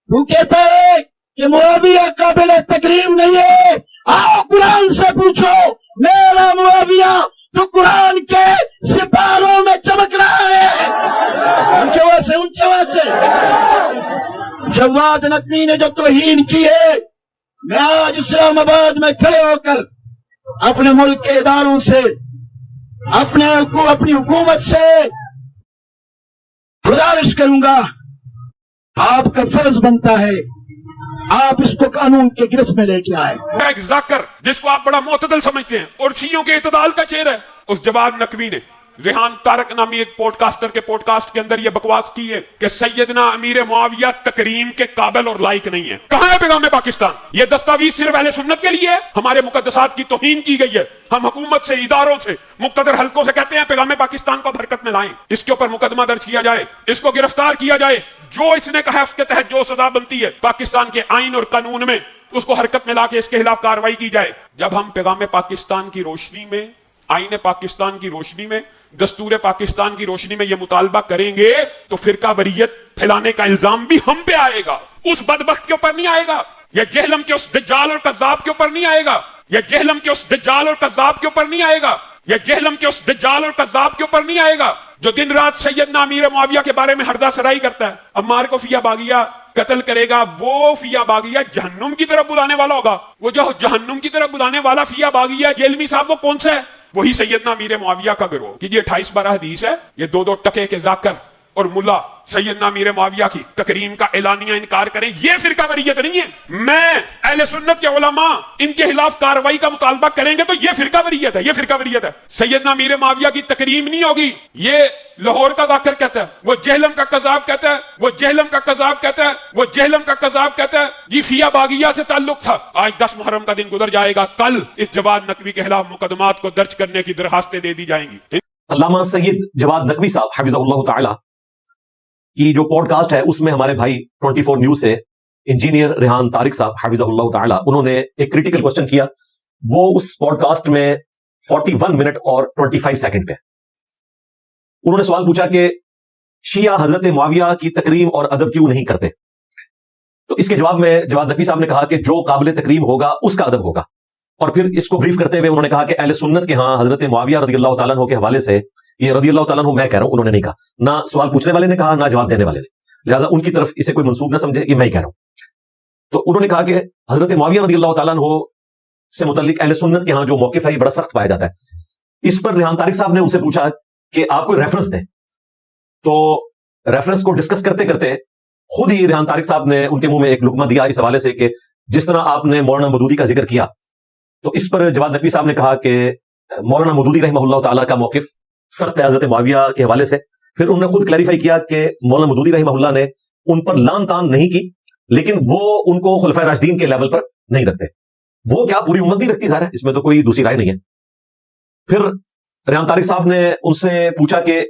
تو کہتا ہے کہ معاویہ قابل تکریم نہیں ہے. آؤ قرآن سے پوچھو میرا معاویہ تو قرآن کے سپاروں میں چمک رہا ہے. اونچے سے جواد نقوی نے جو توہین کی ہے، میں آج اسلام آباد میں کھڑے ہو کر اپنے ملک کے اداروں سے اپنی حکومت سے گزارش کروں گا، آپ کا فرض بنتا ہے آپ اس کو قانون کے گرفت میں لے کے آئے. ایک ذاکر جس کو آپ بڑا معتدل سمجھتے ہیں اور شیعوں کے اعتدال کا چہرہ ہے، اس جواد نقوی نے ریحان طارق نامی ایک پوڈ کاسٹر کے پوڈ کاسٹ کے اندر یہ بکواس کی ہے کہ سیدنا امیر معاویہ تکریم کے قابل اور لائق نہیں ہے. کہاں ہے پیغام پاکستان؟ یہ دستاویز صرف اہل سنت کے لیے ہے. ہمارے مقدسات کی توہین کی گئی ہے. ہم حکومت سے، اداروں سے، مقتدر حلقوں سے کہتے ہیں پیغام پاکستان کو حرکت میں لائیں، اس کے اوپر مقدمہ درج کیا جائے، اس کو گرفتار کیا جائے، جو اس نے کہا اس کے تحت جو سزا بنتی ہے پاکستان کے آئین اور قانون میں اس کو حرکت میں لا کے اس کے خلاف کارروائی کی جائے. جب ہم پیغام پاکستان کی روشنی میں، آئین پاکستان کی روشنی میں، دستور پاکستان کی روشنی میں یہ مطالبہ کریں گے تو فرقہ واریت پھیلانے کا الزام بھی ہم پہ آئے گا. اس بدبخت کے اوپر نہیں آئے گا، یا جہلم کے اس دجال اور کذاب کے اوپر نہیں آئے گا، یا جہلم کے اس دجال اور کذاب کے اوپر نہیں آئے گا، یا جہلم کے اس دجال اور کذاب کے اوپر نہیں آئے گا جو دن رات سیدنا امیر معاویہ کے بارے میں ہردہ سرائی کرتا ہے. عمار کو فیہ باغیہ قتل کرے گا، وہ فیہ باغیہ جہنم کی طرف بلانے والا ہوگا. وہ جو جہنم کی طرف بلانے والا فیہ باغیہ جیلمی صاحب وہ کون سا ہے؟ وہی سیدنا امیر معاویہ کا گروہ کہ یہ 28 بارہ حدیث ہے. یہ دو ٹکے کے ذاکر اور ملا سیدنا امیر معاویہ کی تکریم کا اعلانیہ انکار کریں، یہ فرقہ واریت نہیں ہے. میں اہل سنت کے علماء ان کے خلاف کارروائی کا مطالبہ کریں گے تو یہ فرقہ واریت ہے، یہ فرقہ واریت ہے. سیدنا امیر معاویہ کی تکریم نہیں ہوگی، یہ لاہور کا ذاکر کہتا ہے، وہ جہلم کا کذاب کہتا ہے، وہ جہلم کا کذاب کہتا ہے، وہ جہلم کا کذاب کہتا ہے. یہ فیہ باغیہ سے تعلق تھا. آج 10 محرم کا دن گزر جائے گا، کل اس جواد نقوی کے خلاف مقدمات کو درج کرنے کی درخواستیں دے دی جائیں گی. علامہ سید جواد نقوی صاحب حفظہ اللہ تعالی کی جو پوڈ کاسٹ ہے اس میں ہمارے بھائی 24 نیوز سے انجینئر ریحان طارق صاحب حفظہ اللہ تعالی انہوں نے ایک کریٹیکل کوسچن کیا. وہ اس پوڈ کاسٹ میں 41 منٹ اور 25 سیکنڈ پہ انہوں نے سوال پوچھا کہ شیعہ حضرت معاویہ کی تکریم اور ادب کیوں نہیں کرتے. تو اس کے جواب میں جواد نقوی صاحب نے کہا کہ جو قابل تکریم ہوگا اس کا ادب ہوگا. اور پھر اس کو بریف کرتے ہوئے انہوں نے کہا کہ اہل سنت کے ہاں حضرت معاویہ رضی اللہ تعالیٰ عنہ کے حوالے سے، یہ رضی اللہ تعالیٰ عنہ میں کہہ رہا ہوں، انہوں نے نہیں کہا، نہ سوال پوچھنے والے نے کہا نہ جواب دینے والے نے، لہٰذا ان کی طرف اسے کوئی منسوب نہ سمجھے، یہ میں ہی کہہ رہا ہوں. تو انہوں نے کہا کہ حضرت معاویہ رضی اللہ تعالیٰ عنہ سے متعلق اہل سنت کے ہاں جو موقف ہے یہ بڑا سخت پایا جاتا ہے. اس پر ریحان طارق صاحب نے ان سے پوچھا کہ آپ کوئی ریفرنس دیں. تو ریفرنس کو ڈسکس کرتے کرتے خود ہی ریحان طارق صاحب نے ان کے منہ میں ایک لقمہ دیا اس حوالے سے کہ جس طرح آپ نے مولانا مودودی کا ذکر کیا. تو اس پر جواد نقوی صاحب نے کہا کہ مولانا مودودی رحمہ اللہ تعالیٰ کا موقف سخت ہے حضرت معاویہ کے حوالے سے. پھر انہوں نے خود کلیریفائی کیا کہ مولانا مودودی رحمہ اللہ نے ان پر لان تان نہیں کی، لیکن وہ ان کو خلفائے راشدین کے لیول پر نہیں رکھتے. وہ کیا پوری امت نہیں رکھتی، ظاہر ہے اس میں تو کوئی دوسری رائے نہیں ہے. پھر ریحان طارق صاحب نے ان سے پوچھا کہ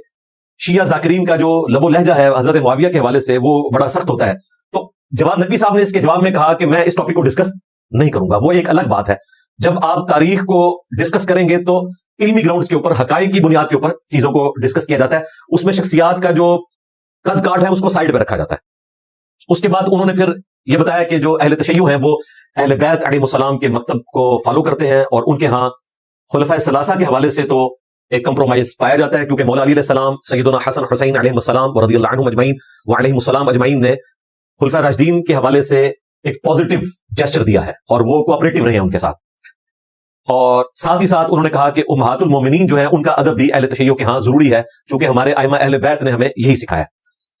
شیعہ ذاکرین کا جو لب و لہجہ ہے حضرت معاویہ کے حوالے سے وہ بڑا سخت ہوتا ہے. تو جواد نقوی صاحب نے اس کے جواب میں کہا کہ میں اس ٹاپک کو ڈسکس نہیں کروں گا، وہ ایک الگ بات ہے. جب آپ تاریخ کو ڈسکس کریں گے تو علمی گراؤنڈز کے اوپر، حقائق کی بنیاد کے اوپر چیزوں کو ڈسکس کیا جاتا ہے. اس میں شخصیات کا جو قد کاٹ ہے اس کو سائڈ پہ رکھا جاتا ہے. اس کے بعد انہوں نے پھر یہ بتایا کہ جو اہل تشیع ہیں وہ اہل بیت علیہ السلام کے مکتب کو فالو کرتے ہیں، اور ان کے ہاں خلفائے ثلاثہ کے حوالے سے تو ایک کمپرومائز پایا جاتا ہے، کیونکہ مولا علی علیہ السلام، سیدنا حسن حسین علیہ السلام رضی اللہ عنہم اجمعین وعلیہم السلام اجمعین نے خلفائے راشدین کے حوالے سے ایک پازیٹیو جیسچر دیا ہے اور وہ کوآپریٹو رہے ہیں ان کے ساتھ. اور ساتھ ہی ساتھ انہوں نے کہا کہ امہات المومنین جو ہے ان کا ادب بھی اہل تشیع کے ہاں ضروری ہے، چونکہ ہمارے ائمہ اہل بیت نے ہمیں یہی سکھایا.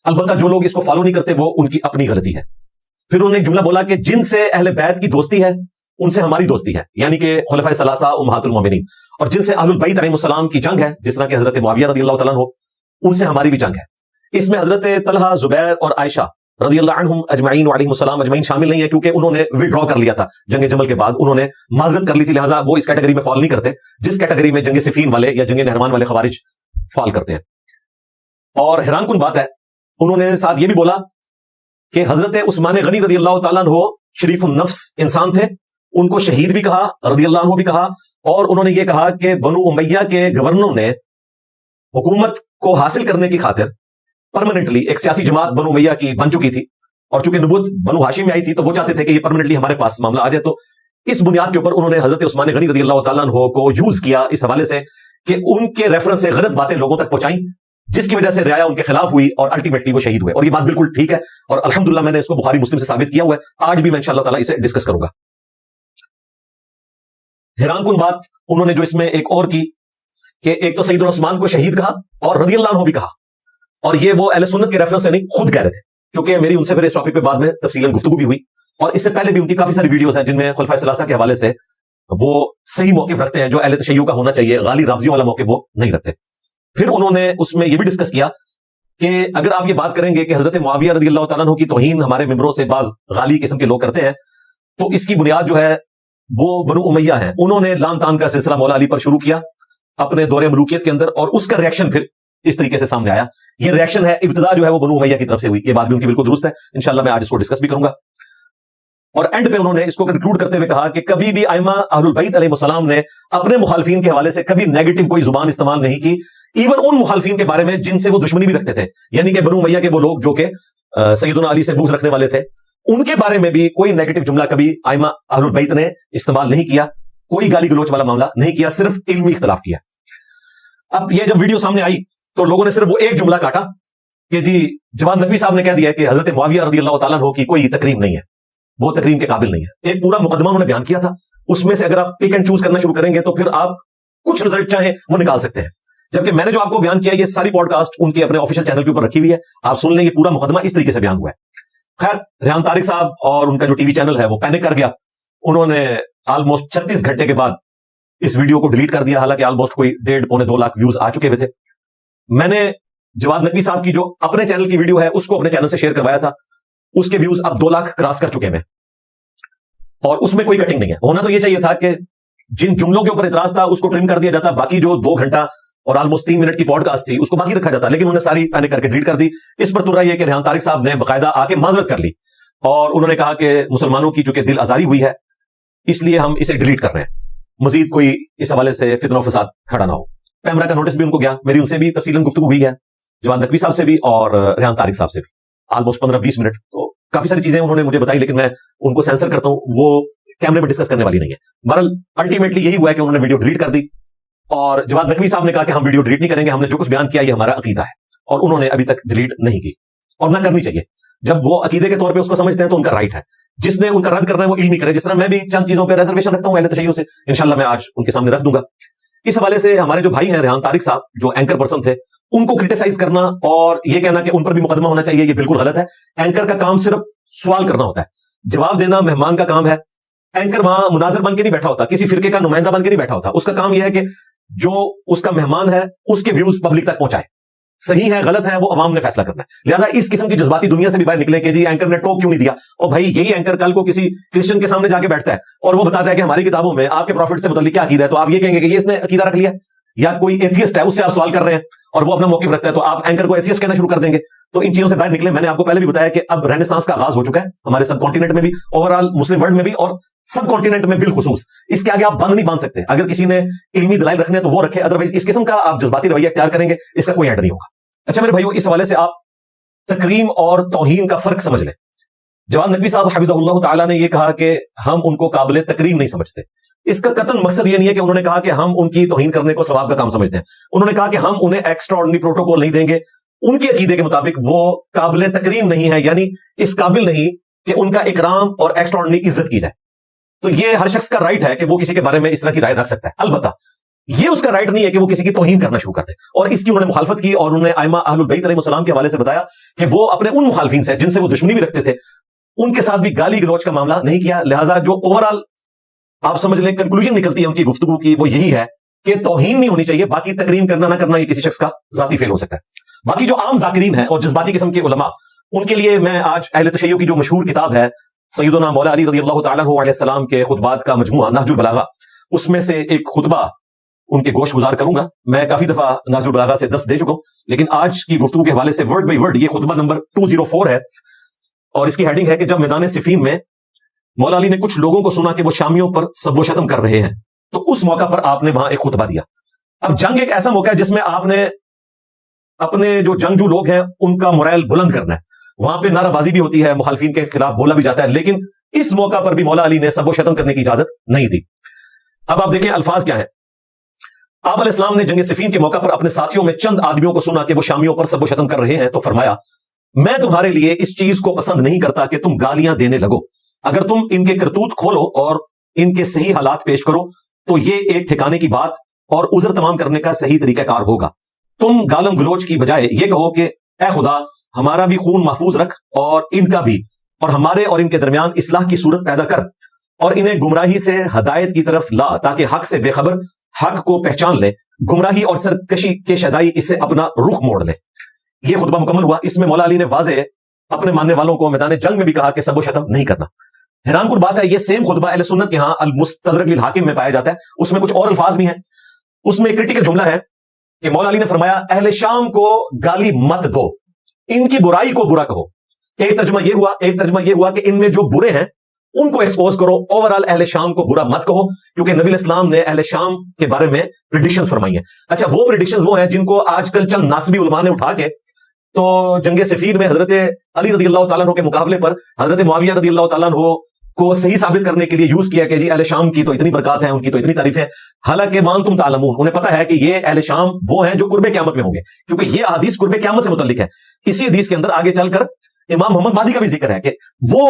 البتہ جو لوگ اس کو فالو نہیں کرتے وہ ان کی اپنی غلطی ہے. پھر انہوں نے ایک جملہ بولا کہ جن سے اہل بیت کی دوستی ہے ان سے ہماری دوستی ہے، یعنی کہ خلفائے ثلاثہ امہات المومنین. اور جن سے اہل البیت علیہ السلام کی جنگ ہے، جس طرح کہ حضرت معاویہ رضی اللہ تعالیٰ عنہ، ان سے ہماری بھی جنگ ہے. اس میں حضرت طلحہ، زبیر اور عائشہ رضی اللہ عنہم اجمعین وعلیہم السلام اجمعین شامل نہیں ہے، کیونکہ انہوں نے وڈرا کر لیا تھا جنگ جمل کے بعد، انہوں نے معذرت کر لی تھی، لہٰذا وہ اس کیٹیگری میں فال نہیں کرتے جس کیٹیگری میں جنگ صفین والے یا جنگ نہروان والے خوارج فال کرتے ہیں. اور حیران کن بات ہے، انہوں نے ساتھ یہ بھی بولا کہ حضرت عثمان غنی رضی اللہ تعالیٰ عنہ شریف النفس انسان تھے، ان کو شہید بھی کہا، رضی اللہ عنہ بھی کہا. اور انہوں نے یہ کہا کہ بنو امیہ کے گورنروں نے حکومت کو حاصل کرنے کی خاطر پرماننٹلی ایک سیاسی جماعت بنو امیہ کی بن چکی تھی، اور چونکہ نبوت بنو ہاشم میں آئی تھی تو وہ چاہتے تھے کہ یہ پرماننٹلی ہمارے پاس معاملہ آ جائے. تو اس بنیاد کے اوپر انہوں نے حضرت عثمان غنی رضی اللہ تعالیٰ عنہ کو یوز کیا اس حوالے سے کہ ان کے ریفرنس سے غلط باتیں لوگوں تک پہنچائیں, جس کی وجہ سے رعایا ان کے خلاف ہوئی اور الٹیمیٹلی وہ شہید ہوئے. اور یہ بات بالکل ٹھیک ہے اور الحمدللہ میں نے اس کو بخاری مسلم سے ثابت کیا ہوا ہے. آج بھی میں انشاءاللہ تعالیٰ اسے ڈسکس کروں گا. حیران کن بات انہوں نے جو اس میں ایک اور کی کہ ایک تو سیدنا عثمان کو شہید کہا اور رضی اللہ عنہ بھی کہا, اور یہ وہ اہل سنت کے ریفرنس سے نہیں خود کہہ رہے تھے, کیونکہ میری ان سے پھر اس ٹاپک پہ بعد میں تفصیلاً گفتگو بھی ہوئی, اور اس سے پہلے بھی ان کی کافی ساری ویڈیوز ہیں جن میں خلفائے ثلاثہ کے حوالے سے وہ صحیح موقف رکھتے ہیں جو اہل تشیع کا ہونا چاہیے, غالی رافضیوں والا موقف وہ نہیں رکھتے. پھر انہوں نے اس میں یہ بھی ڈسکس کیا کہ اگر آپ یہ بات کریں گے کہ حضرت معاویہ رضی اللہ تعالیٰ عنہ کی توہین ہمارے ممبروں سے بعض غالی قسم کے لوگ کرتے ہیں, تو اس کی بنیاد جو ہے وہ بنو امیہ ہیں. انہوں نے لان تان کا سلسلہ مولا علی پر شروع کیا اپنے دور ملوکیت کے اندر, اور اس کا ریاکشن پھر اس طریقے سے سامنے آیا. یہ ریاکشن ہے, ابتدا جو ہے وہ بنو امیہ کی طرف سے ہوئی. یہ بات بھی ان کی بالکل درست ہے, انشاءاللہ میں آج اس کو ڈسکس بھی کروں گا. اور اینڈ پہ انہوں نے اس کو کنکلوڈ کرتے ہوئے کہا کہ کبھی بھی ائمہ اہل البیت علیہ السلام نے اپنے مخالفین کے حوالے سے کبھی نیگیٹو کوئی زبان استعمال نہیں کی, ایون ان مخالفین کے بارے میں جن سے وہ دشمنی بھی رکھتے تھے, یعنی کہ بنو امیہ کے وہ لوگ جو کہ سیدنا علی سے بغض رکھنے والے تھے, ان کے بارے میں بھی کوئی نیگیٹو جملہ کبھی ائمہ اہل البیت نے استعمال نہیں کیا, کوئی گالی گلوچ والا معاملہ نہیں کیا, صرف علمی اختلاف کیا. اب یہ جب ویڈیو سامنے آئی تو لوگوں نے صرف وہ ایک جملہ کاٹا کہ جی جواد نقوی صاحب نے کہہ دیا کہ حضرت معاویہ رضی اللہ تعالیٰ عنہ کی کوئی تکریم نہیں ہے, وہ تکریم کے قابل نہیں ہے. ایک پورا مقدمہ انہوں نے بیان کیا تھا, اس میں سے اگر آپ پک اینڈ چوز کرنا شروع کریں گے تو پھر آپ کچھ رزلٹ چاہیں وہ نکال سکتے ہیں. جبکہ میں نے جو آپ کو بیان کیا یہ ساری پوڈ کاسٹ ان کے اپنے آفیشیل چینل کے اوپر رکھی ہوئی ہے, آپ سن لیں, یہ پورا مقدمہ اس طریقے سے بیان ہوا ہے. خیر, ریحان طارق صاحب اور ان کا جو ٹی وی چینل ہے وہ پینک کر گیا, انہوں نے آلموسٹ 36 گھنٹے کے بعد اس ویڈیو کو ڈیلیٹ کر دیا, حالانکہ آلموسٹ کوئی 1.5-2 لاکھ ویوز آ چکے ہوئے تھے. میں نے جواد نقوی صاحب کی جو اپنے چینل کی ویڈیو ہے اس کو اپنے چینل سے شیئر کروایا تھا, اس کے ویوز اب 2 لاکھ کراس کر چکے ہیں, اور اس میں کوئی کٹنگ نہیں ہے. ہونا تو یہ چاہیے تھا کہ جن جملوں کے اوپر اعتراض تھا اس کو ٹرم کر دیا جاتا, باقی جو 2 گھنٹہ اور آلموسٹ 3 منٹ کی پوڈ کاسٹ تھی اس کو باقی رکھا جاتا, لیکن انہوں نے ساری پینک کر کے ڈیلیٹ کر دی. اس پر تو رہا یہ کہ ریحان طارق صاحب نے باقاعدہ آ کے معذرت کر لی, اور انہوں نے کہا کہ مسلمانوں کی چونکہ دل آزاری ہوئی ہے اس لیے ہم اسے ڈیلیٹ کر رہے ہیں, مزید کوئی اس حوالے سے فتنہ و فساد کھڑا نہ ہو. پیمرا کا نوٹس بھی ان کو گیا, میری ان سے بھی تفصیلاً گفتگو ہوئی ہے, جواد نقوی صاحب سے بھی اور ریحان طارق صاحب سے بھی, آلموسٹ 15-20 منٹ. تو کافی ساری چیزیں انہوں نے مجھے بتائی, لیکن میں ان کو سینسر کرتا ہوں, وہ کیمرے میں ڈسکس کرنے والی نہیں ہے. بہرحال الٹیمیٹلی یہی ہوا ہے کہ انہوں نے ویڈیو ڈیلیٹ کر دی, اور جواد نقوی صاحب نے کہا کہ ہم ویڈیو ڈیلیٹ نہیں کریں گے, ہم نے جو کچھ بیان کیا یہ ہمارا عقیدہ ہے, اور انہوں نے ابھی تک ڈیلیٹ نہیں کی, اور نہ کرنی چاہیے. جب وہ عقیدے کے طور پہ اس کو سمجھتے ہیں تو ان کا رائٹ ہے, جس نے ان کا رد کرنا ہے وہ علمی کرے. جس طرح میں بھی چند چیزوں پہ ریزرویشن رکھتا ہوں اہل تشیع سے, انشاءاللہ میں آج ان کے سامنے رکھ دوں گا. اس حوالے سے ہمارے جو بھائی ہیں ریحان طارق صاحب جو اینکر پرسن تھے, ان کو کرٹیسائز کرنا اور یہ کہنا کہ ان پر بھی مقدمہ ہونا چاہیے, یہ بالکل غلط ہے. اینکر کا کام صرف سوال کرنا ہوتا ہے, جواب دینا مہمان کا کام ہے. اینکر وہاں مناظر بن کے نہیں بیٹھا ہوتا, کسی فرقے کا نمائندہ بن کے نہیں بیٹھا ہوتا. اس کا کام یہ ہے کہ جو اس کا مہمان ہے اس کے ویوز پبلک تک پہنچائے, صحیح ہے غلط ہے وہ عوام نے فیصلہ کرنا ہے. لہٰذا اس قسم کی جذباتی دنیا سے بھی باہر نکلے کہ جی اینکر نے ٹوک کیوں نہیں دیا, اور بھائی یہی اینکر کل کو کسی کرسچن کے سامنے جا کے بیٹھتا ہے اور وہ بتاتا ہے کہ ہماری کتابوں میں آپ کے پروفٹ سے متعلق کیا عقیدہ ہے, تو آپ یہ کہیں گے کہ یہ اس نے عقیدہ رکھ لیا, یا کوئی ایتھیسٹ ہے اس سے آپ سوال کر رہے ہیں اور وہ اپنا موقف رکھتا ہے تو آپ اینکر کو ایتھیسٹ کہنا شروع کر دیں گے. تو ان چیزوں سے باہر نکلے. میں نے آپ کو پہلے بھی بتایا کہ اب رینیسانس کا آغاز ہو چکا ہے ہمارے سب کانٹیننٹ میں بھی, اوور آل مسلم ورلڈ میں بھی, اور سب کانٹیننٹ میں بالخصوص. اس کے آگے آپ بند نہیں باندھ سکتے. اگر کسی نے علمی دلائل رکھنے تو وہ رکھے, ادروائز اس قسم کا آپ جذباتی رویہ اختیار کریں گے اس کا کوئی اینڈ نہیں ہوگا. اچھا میرے بھائیو, اس حوالے سے آپ تکریم اور توہین کا فرق سمجھ لیں. جواد نقوی صاحب حفظہ اللہ تعالیٰ نے یہ کہا کہ ہم ان کو قابل تکریم نہیں سمجھتے. اس کا قطعاً مقصد یہ نہیں ہے کہ انہوں نے کہا کہ ہم ان کی توہین کرنے کو ثواب کا کام سمجھتے ہیں. انہوں نے کہا کہ ہم انہیں ایکسٹرا آرڈنری پروٹوکول نہیں دیں گے, ان کے عقیدے کے مطابق وہ قابل تکریم نہیں ہے, یعنی اس قابل نہیں کہ ان کا اکرام اور ایکسٹرا آرڈنری عزت کی جائے. تو یہ ہر شخص کا رائٹ ہے کہ وہ کسی کے بارے میں اس طرح کی رائے رکھ سکتا ہے. البتہ یہ اس کا رائٹ نہیں ہے کہ وہ کسی کی توہین کرنا شروع کر دے, اور اس کی انہوں نے مخالفت کی, اور انہوں نے ائمہ اہل البیت علیہ السلام کے حوالے سے بتایا کہ وہ اپنے ان مخالفین سے جن سے وہ دشمنی بھی رکھتے تھے ان کے ساتھ بھی گالی گلوچ کا معاملہ نہیں کیا. لہٰذا جو اوور آل آپ سمجھ لیں کنکلوژن نکلتی ہے ان کی گفتگو کی وہ یہی ہے کہ توہین نہیں ہونی چاہیے, باقی تکریم کرنا نہ کرنا یہ کسی شخص کا ذاتی فعل ہو سکتا ہے. باقی جو عام ذاکرین ہیں اور جذباتی قسم کے علماء, ان کے لیے میں آج اہل تشیع کی جو مشہور کتاب ہے سیدنا مولا علی رضی اللہ تعالیٰ عنہ علیہ السلام کے خطبات کا مجموعہ نہج البلاغہ, اس میں سے ایک خطبہ ان کے گوش گزار کروں گا. میں کافی دفعہ نہج البلاغہ سے درس دے چکا ہوں, لیکن آج کی گفتگو کے حوالے سے ورڈ بائی ورڈ یہ خطبہ نمبر 204 ہے, اور اس کی ہیڈنگ ہے کہ جب میدان صفین میں مولا علی نے کچھ لوگوں کو سنا کہ وہ شامیوں پر سب و شتم کر رہے ہیں, تو اس موقع پر آپ نے وہاں ایک خطبہ دیا. اب جنگ ایک ایسا موقع ہے جس میں آپ نے اپنے جو جنگجو لوگ ہیں ان کا مورائل بلند کرنا ہے, وہاں پہ نعرہ بازی بھی ہوتی ہے, مخالفین کے خلاف بولا بھی جاتا ہے, لیکن اس موقع پر بھی مولا علی نے سب و شتم کرنے کی اجازت نہیں تھی. اب آپ دیکھیں الفاظ کیا ہیں. آپ علیہ السلام نے جنگ صفین کے موقع پر اپنے ساتھیوں میں چند آدمیوں کو سنا کہ وہ شامیوں پر سب و شتم کر رہے ہیں, تو فرمایا میں تمہارے لیے اس چیز کو پسند نہیں کرتا کہ تم گالیاں دینے لگو. اگر تم ان کے کرتوت کھولو اور ان کے صحیح حالات پیش کرو تو یہ ایک ٹھکانے کی بات اور عذر تمام کرنے کا صحیح طریقہ کار ہوگا. تم گالم گلوچ کی بجائے یہ کہو کہ اے خدا ہمارا بھی خون محفوظ رکھ اور ان کا بھی, اور ہمارے اور ان کے درمیان اصلاح کی صورت پیدا کر اور انہیں گمراہی سے ہدایت کی طرف لا تاکہ حق سے بے خبر حق کو پہچان لے, گمراہی اور سرکشی کے شدائی اس سے اپنا رخ موڑ لے. یہ خطبہ مکمل ہوا. اس میں مولا علی نے واضح اپنے ماننے والوں کو میدان جنگ میں بھی کہا کہ سب و شتم نہیں کرنا. حیران کن بات ہے, یہ سیم خطبہ اہل سنت کے ہاں المستدرک للحاکم میں پایا جاتا ہے. اس میں کچھ اور الفاظ بھی ہیں. اس میں ایک کرٹیکل جملہ ہے کہ مولا علی نے فرمایا اہل شام کو گالی مت دو, ان کی برائی کو برا کہو. ایک ترجمہ یہ ہوا کہ ان میں جو برے ہیں ان کو ایکسپوز کرو, اوورال اہل شام کو برا مت کہو, کیونکہ نبی علیہ السلام نے اہل شام کے بارے میں پریڈکشنز فرمائی ہیں. اچھا, وہ پریڈکشنز وہ ہیں جن کو آج کل چند ناسبی علماء نے اٹھا کے تو جنگ صفین میں حضرت علی رضی اللہ تعالیٰ عنہ کے مقابلے پر حضرت معاویہ رضی اللہ تعالیٰ عنہ کو صحیح ثابت کرنے کے لیے یوز کیا کہ جی اہل شام کی تو اتنی برکات ہیں, ان کی تو اتنی تعریفیں, حالانکہ وانتم تعلمون, انہیں پتا ہے کہ یہ اہل شام وہ ہیں جو قرب قیامت میں ہوں گے, کیونکہ یہ حدیث قرب قیامت سے متعلق ہے. اسی حدیث کے اندر آگے چل کر امام محمد مہدی کا بھی ذکر ہے کہ وہ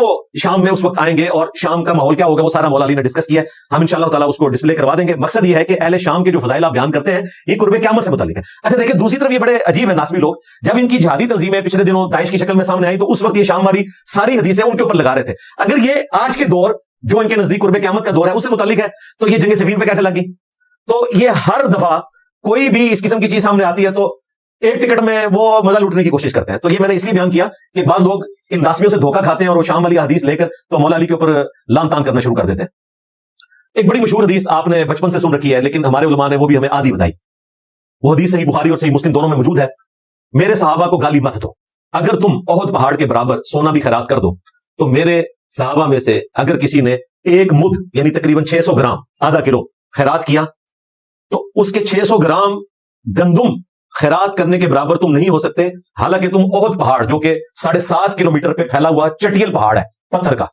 شام میں اس وقت آئیں گے اور شام کا ماحول کیا ہوگا, وہ سارا مولا علی نے ڈسکس کیا ہے. ہم انشاءاللہ تعالیٰ اس کو ڈسپلے کروا دیں گے. مقصد یہ ہے کہ اہل شام کے جو فضائل آپ بیان کرتے ہیں یہ قرب قیامت سے متعلق ہے. اچھا دیکھیں, دوسری طرف یہ بڑے عجیب ہیں ناسبی لوگ, جب ان کی جہادی تنظیمیں پچھلے دنوں داعش کی شکل میں سامنے آئی تو اس وقت یہ شام والی ساری حدیثیں ان کے اوپر لگا رہے تھے. اگر یہ آج کے دور جو ان کے نزدیک قرب قیامت کا دور ہے اس سے متعلق ہے تو یہ جنگ صفین پہ کیسے لگی؟ تو یہ ہر دفعہ کوئی بھی اس قسم کی چیز سامنے آتی ہے تو ایک ٹکٹ میں وہ مزہ لوٹنے کی کوشش کرتے ہیں. تو یہ میں نے اس لیے بیان کیا کہ بعض لوگ ان ناسبیوں سے دھوکہ کھاتے ہیں اور وہ شام والی حدیث لے کر تو مولا علی کے اوپر لان تان کرنا شروع کر دیتے ہیں. ایک بڑی مشہور حدیث آپ نے بچپن سے سن رکھی ہے, لیکن ہمارے علماء نے وہ بھی ہمیں آدھی بتائی. وہ حدیث صحیح بخاری اور صحیح مسلم دونوں میں موجود ہے. میرے صحابہ کو گالی مت دو, اگر تم احد پہاڑ کے برابر سونا بھی خیرات کر دو تو میرے صحابہ میں سے اگر کسی نے ایک مد یعنی تقریباً 600 گرام آدھا کلو خیرات کیا تو اس کے 600 گرام گندم خیرات کرنے کے برابر تم نہیں ہو سکتے, حالانکہ تم احد پہاڑ جو کہ 7.5 کلومیٹر پہ پھیلا ہوا چٹیل پہاڑ ہے پتھر کا,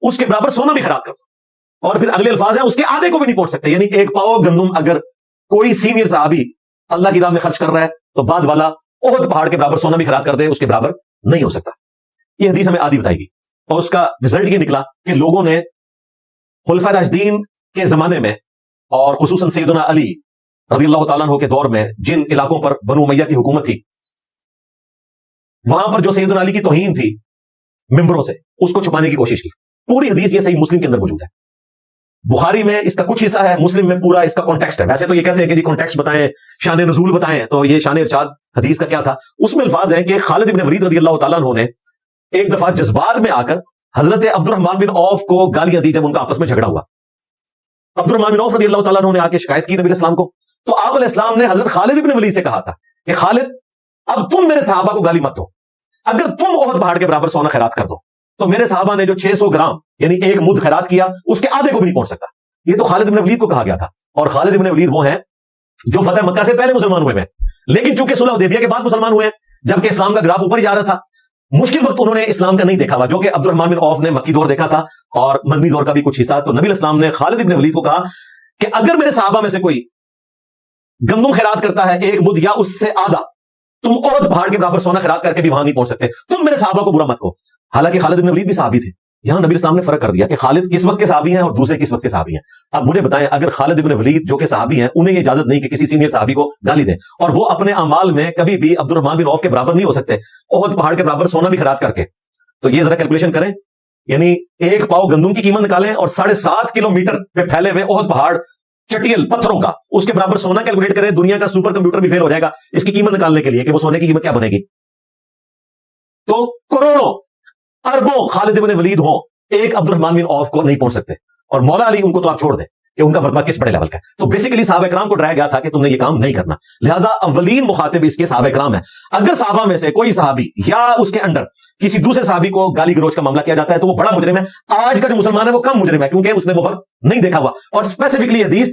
اس کے برابر سونا بھی خیرات کر دو. اور پھر اگلے الفاظ ہیں اس کے آدھے کو بھی نہیں پہنچ سکتے, یعنی ایک پاؤ گندم اگر کوئی سینئر صحابی اللہ کی راہ میں خرچ کر رہا ہے تو بعد والا احد پہاڑ کے برابر سونا بھی خیرات کر دے اس کے برابر نہیں ہو سکتا. یہ حدیث ہمیں آدھی بتائی گی اور اس کا رزلٹ یہ نکلا کہ لوگوں نے خلفائے راشدین کے زمانے میں اور خصوصاً سیدنا علی رضی اللہ تعالیٰ عنہ کے دور میں جن علاقوں پر بنو امیہ کی حکومت تھی وہاں پر جو سیدنا علی کی توہین تھی ممبروں سے, اس کو چھپانے کی کوشش کی. پوری حدیث یہ صحیح مسلم کے اندر موجود ہے. بخاری میں اس کا کچھ حصہ ہے, مسلم میں پورا اس کا کانٹیکسٹ ہے. ویسے تو یہ کہتے ہیں کہ جی کانٹیکسٹ بتائیں, شان نزول بتائیں, تو یہ شان ارشاد حدیث کا کیا تھا. اس میں الفاظ ہیں کہ خالد بن ولید رضی اللہ تعالیٰ عنہ نے ایک دفعہ جذبات میں آ کر حضرت عبد الرحمن بن عوف کو گالیاں دی جب ان کا آپس میں جھگڑا ہوا. عبد الرحمن بن عوف رضی اللہ تعالیٰ عنہ نے آ کے شکایت کی نبی علیہ السلام کو, تو آپ علیہ السلام نے حضرت خالد بن ولید سے کہا تھا کہ خالد اب تم میرے صحابہ کو گالی مت دو, اگر تم احد پہاڑ کے برابر سونا خیرات کر دو تو میرے صحابہ نے جو 600 گرام یعنی ایک مد خیرات کیا اس کے آدھے کو بھی نہیں پہنچ سکتا. یہ تو خالد بن ولید کو کہا گیا تھا, اور خالد بن ولید وہ ہیں جو فتح مکہ سے پہلے مسلمان ہوئے ہیں, لیکن چونکہ صلح حدیبیہ کے بعد مسلمان ہوئے ہیں جبکہ اسلام کا گراف اوپر ہی جا رہا تھا. مشکل وقت انہوں نے اسلام کا نہیں دیکھا ہوا, جو کہ عبد الرحمن بن عوف نے مکی دور دیکھا تھا اور مدنی دور کا بھی کچھ حصہ. تو نبی علیہ السلام نے خالد بن ولید کو کہا کہ اگر میرے صحابہ میں سے کوئی گندم خیرات کرتا ہے ایک مد یا اس سے آدھا, تم احد پہاڑ کے برابر سونا خیرات کر کے بھی وہاں نہیں پہنچ سکتے, تم میرے صحابہ کو برا مت کہو. حالانکہ خالد بن ولید بھی صحابی تھے. یہاں نبی اسلام نے فرق کر دیا کہ خالد کس وقت کے صحابی ہیں اور دوسرے کس وقت کے صحابی ہیں. اب مجھے بتائیں, اگر خالد بن ولید جو کہ صحابی ہیں انہیں یہ اجازت نہیں کہ کسی سینئر صحابی کو گالی دیں, اور وہ اپنے اعمال میں کبھی بھی عبد الرحمن بن عوف کے برابر نہیں ہو سکتے احد پہاڑ کے برابر سونا بھی خیرات کر کے, تو یہ ذرا کیلکولیشن کریں, یعنی ایک پاؤ گندم کی قیمت نکالیں اور 7.5 کلومیٹر پہ پھیلے ہوئے احد پہاڑ چٹیل پتھروں کا, اس کے برابر سونا کیلکولیٹ کریں. دنیا کا سپر کمپیوٹر بھی فیل ہو جائے گا اس کی قیمت نکالنے کے لیے کہ وہ سونے کی قیمت کیا بنے گی. تو کروڑوں اربوں خالد بن ولید ہوں, ایک عبد الرحمن بن عوف کو نہیں پہنچ سکتے. اور مولا علی ان کو تو آپ چھوڑ دیں کہ ان کا مرتبہ کس بڑے لیول کا ہے. تو بیسیکلی صحابہ کرام کو ڈرایا گیا تھا کہ تم نے یہ کام نہیں کرنا, لہٰذا اولین مخاطب اس کے صحابہ کرام ہیں. اگر صحابہ میں سے کوئی صحابی یا اس کے انڈر کسی دوسرے صحابی کو گالی گلوچ کا معاملہ کیا جاتا ہے تو وہ بڑا مجرم ہے. آج کا جو مسلمان ہے وہ کم مجرم ہے کیونکہ اس نے وہ وقت نہیں دیکھا ہوا. اور اسپیسیفکلی حدیث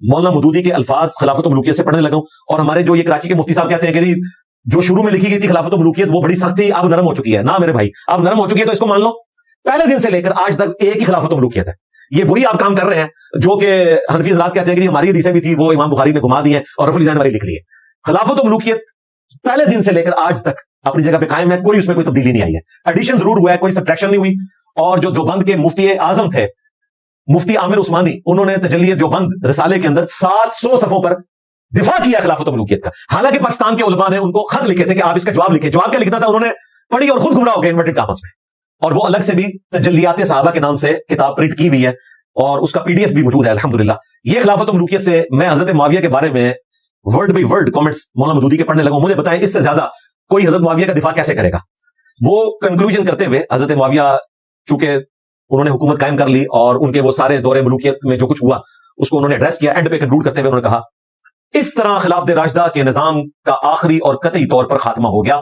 مولانا مودودی کے الفاظ خلافت و ملوکیت سے پڑھنے لگا ہوں, اور ہمارے جو یہ کراچی کے مفتی صاحب کہتے ہیں کہ جو شروع میں لکھی گئی تھی خلافت و ملوکیت وہ بڑی سخت تھی, اب نرم ہو چکی ہے. نہ میرے بھائی, اب نرم ہو چکی ہے تو اس کو مان لو. پہلے دن سے لے کر آج تک ایک ہی خلافت و ملوکیت ہے. یہ وہی آپ کام کر رہے ہیں جو کہ حنفی حضرات کہتے ہیں کہ ہماری حدیثیں بھی تھی وہ امام بخاری نے گھما دی ہیں اور رفع الجان والی لکھ لی ہے. خلافت و ملوکیت پہلے دن سے لے کر آج تک اپنی جگہ پہ قائم ہے, کوئی اس میں کوئی تبدیلی نہیں آئی ہے. ایڈیشن ضرور ہوا ہے, کوئی سبٹریکشن نہیں ہوئی. اور جو دیوبند کے مفتی اعظم تھے مفتی عامر عثمانی, انہوں نے تجلی دیوبند رسالے کے اندر 700 صفحوں پر دفاع کیا خلافت و ملوکیت کا. حالانکہ پاکستان کے علماء نے ان کو خط لکھے تھے کہ آپ اس کا جواب لکھیں. جواب کیا لکھنا تھا, انہوں نے پڑھی اور خود گمراہ ہو گئے انورٹڈ کامس میں. اور وہ الگ سے بھی تجلیات صحابہ کے نام سے کتاب پرنٹ کی ہوئی ہے اور اس کا PDF بھی موجود ہے الحمدللہ. یہ خلافت و ملوکیت سے میں حضرت معاویہ کے بارے میں word by word comments Maulana Maududi کے پڑھنے لگا. مجھے بتائیں اس سے زیادہ کوئی حضرت معاویہ کا دفاع کیسے کرے گا. وہ کنکلوژن کرتے ہوئے حضرت معاویہ چونکہ انہوں نے حکومت قائم کر لی اور ان کے وہ سارے دور ملوکیت میں جو کچھ ہوا اس کو انہوں نے ایڈریس کیا. اینڈ پہ کنکلوڈ کرتے ہوئے انہوں نے کہا اس طرح خلافت راشدہ کے نظام کا آخری اور قطعی طور پر خاتمہ ہو گیا.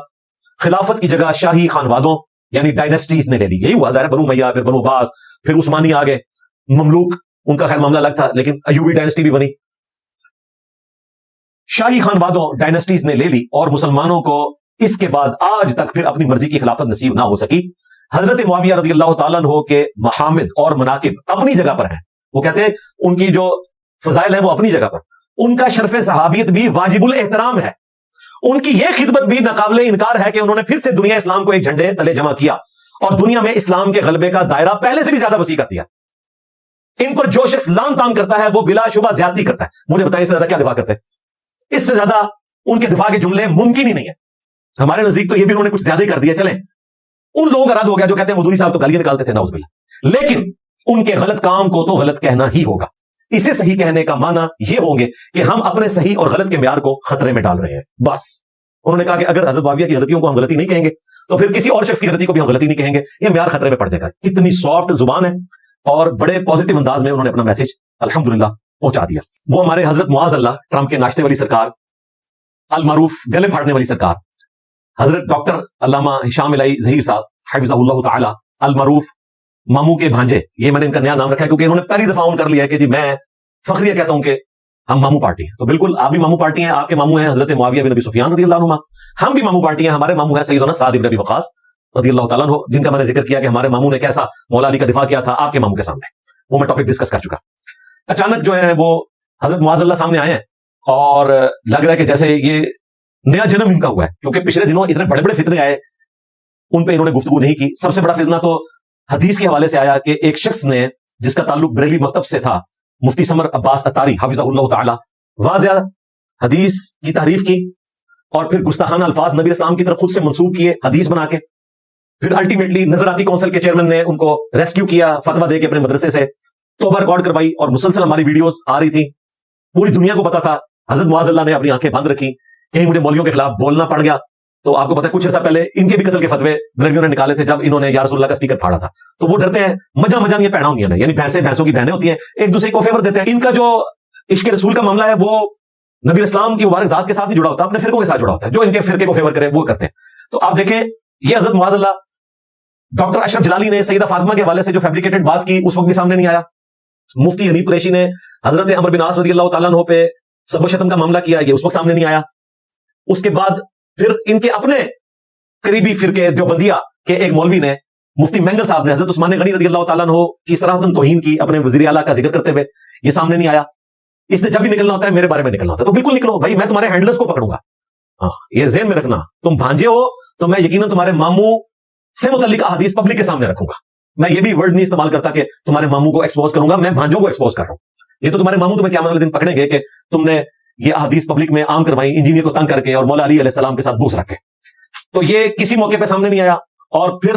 خلافت کی جگہ شاہی خانوادوں یعنی ڈائنیسٹیز نے لے لی. یہی ہوا ظاہر, بنو امیہ, پھر بنو عباس, پھر عثمانی آگے, مملوک ان کا خیر معاملہ الگ تھا لیکن ایوبی ڈائنیسٹی بھی بنی. شاہی خانوادوں ڈائنیسٹیز نے لے لی اور مسلمانوں کو اس کے بعد آج تک پھر اپنی مرضی کی خلافت نصیب نہ ہو سکی. حضرت معاویہ رضی اللہ تعالیٰ عنہ کے محامد اور مناقب اپنی جگہ پر ہیں. وہ کہتے ہیں ان کی جو فضائل ہیں وہ اپنی جگہ پر, ان کا شرف صحابیت بھی واجب الاحترام ہے. ان کی یہ خدمت بھی ناقابل انکار ہے کہ انہوں نے پھر سے دنیا اسلام کو ایک جھنڈے تلے جمع کیا اور دنیا میں اسلام کے غلبے کا دائرہ پہلے سے بھی زیادہ وسیع کر دیا. ان پر جو شخص لان تان کرتا ہے وہ بلا شبہ زیادتی کرتا ہے. مجھے بتائیں اس سے زیادہ کیا دفاع کرتے ہیں, اس سے زیادہ ان کے دفاع کے جملے ممکن ہی نہیں ہے. ہمارے نزدیک تو یہ بھی انہوں نے کچھ زیادہ ہی کر دیا. چلیں ان لوگوں کا رد ہو گیا جو کہتے ہیں مودودی صاحب تو گالیاں نکالتے تھے نعوذ باللہ, لیکن ان کے غلط کام کو تو غلط کہنا ہی ہوگا. اسے صحیح کہنے کا معنی یہ ہوں گے کہ ہم اپنے صحیح اور غلط کے معیار کو خطرے میں ڈال رہے ہیں. بس انہوں نے کہا کہ اگر حضرت معاویہ کی غلطیوں کو ہم غلطی نہیں کہیں گے تو پھر کسی اور شخص کی غلطی کو بھی ہم غلطی نہیں کہیں گے, یہ معیار خطرے میں پڑ جائے گا. کتنی سافٹ زبان ہے اور بڑے پازیٹیو انداز میں انہوں نے اپنا میسج الحمدللہ پہنچا دیا. وہ ہمارے حضرت معاذ اللہ ٹرمپ کے ناشتے والی سرکار, المعروف گلے پھاڑنے والی سرکار, حضرت ڈاکٹر علامہ ہشام الہی ظہیر صاحب حفظہ اللہ تعالی, المعروف مامو کے بھانجے. یہ میں نے ان کا نیا نام رکھا ہے کیونکہ انہوں نے پہلی دفعہ اون کر لیا ہے کہ جی میں فخریہ کہتا ہوں کہ ہم مامو پارٹی ہیں. تو بالکل آپ بھی مامو پارٹی ہیں. آپ کے مامو ہیں حضرت معاویہ بن ابی سفیان رضی اللہ عنہ, ہم بھی مامو پارٹی ہیں. ہمارے مامو ہیں سیدنا سعد بن ابی وقاص رضی اللہ تعالیٰ عنہ, جن کا میں نے ذکر کیا کہ ہمارے مامو نے کیسا مولا علی کا دفاع کیا تھا آپ کے مامو کے سامنے. وہ میں ٹاپک ڈسکس کر چکا. اچانک جو ہے وہ حضرت معاذ اللہ سامنے آئے ہیں اور لگ رہا ہے کہ جیسے یہ نیا جنم ان کا ہوا ہے, کیونکہ پچھلے دنوں اتنے بڑے بڑے فتنے آئے ان پہ انہوں نے گفتگو نہیں کی. سب سے بڑا فتنہ تو حدیث کے حوالے سے آیا کہ ایک شخص نے جس کا تعلق بریلوی مکتب سے تھا, مفتی سمر عباس اتاری حفظہ اللہ تعالی, واضح حدیث کی تعریف کی اور پھر گستاخانہ الفاظ نبی اسلام کی طرف خود سے منسوب کیے حدیث بنا کے. پھر الٹیمیٹلی نظراتی کونسل کے چیئرمین نے ان کو ریسکیو کیا فتویٰ دے کے اپنے مدرسے سے, توبہ ریکارڈ کروائی اور مسلسل ہماری ویڈیوز آ رہی تھی. پوری دنیا کو پتا تھا. حضرت معاذ اللہ نے اپنی آنکھیں بند رکھی, کہیں مجھے مولویوں کے خلاف بولنا پڑ گیا. تو آپ کو پتا کچھ عرصہ پہلے ان کے بھی قتل کے فتوے بریلویوں نے نکالے تھے جب انہوں نے یا رسول اللہ کا اسٹیکر پھاڑا تھا. تو وہ ڈرتے ہیں مجا یہ پیڑا ہوں گی, یعنی بھینسوں کی بہنیں ہوتی ہیں, ایک دوسرے کو فیور دیتے ہیں. ان کا جو عشق رسول کا معاملہ ہے وہ نبی اسلام کی مبارک ذات کے ساتھ بھی جڑا ہوتا ہے, اپنے فرقوں کے ساتھ جڑا ہوتا ہے. جو ان کے فرقے کو فیور کرے وہ کرتے ہیں. تو آپ دیکھیں یہ حضرت معاذ اللہ, ڈاکٹر اشرف جلالی نے سیدہ فاطمہ کے حوالے سے جو فیبریکیٹڈ بات کی اس وقت بھی سامنے نہیں آیا. مفتی حنیف قریشی نے حضرت عمر بن عاص رضی اللہ تعالیٰ عنہ پہ سب و شتم کا معاملہ کیا, یہ اس وقت سامنے نہیں آیا. اس کے بعد پھر ان کے اپنے قریبی فرقے دیوبندیہ کے ایک مولوی نے, مفتی مینگل صاحب نے حضرت عثمان غنی رضی اللہ تعالیٰ عنہ کی صراحتاً توہین کی اپنے وزیر اعلیٰ کا ذکر کرتے ہوئے, یہ سامنے نہیں آیا. اس نے جب بھی نکلنا ہوتا ہے میرے بارے میں نکلنا ہوتا ہے, تو بالکل نکلو بھائی, میں تمہارے ہینڈلرز کو پکڑوں گا. ہاں یہ ذہن میں رکھنا, تم بھانجے ہو تو میں یقیناً تمہارے ماموں سے متعلق احادیث پبلک کے سامنے رکھوں گا. میں یہ بھی ورڈ نہیں استعمال کرتا کہ تمہارے ماموں کو ایکسپوز کروں گا, میں بھانجوں کو ایکسپوز کر رہا ہوں. یہ تو تمہارے ماموں تمہیں قیامت والے دن پکڑیں گے کہ تم نے یہ احادیث پبلک میں عام کروائی, انجینئر کو تنگ کر کے اور مولا علی علیہ السلام کے ساتھ بوس رکھ کے. تو یہ کسی موقع پہ سامنے نہیں آیا. اور پھر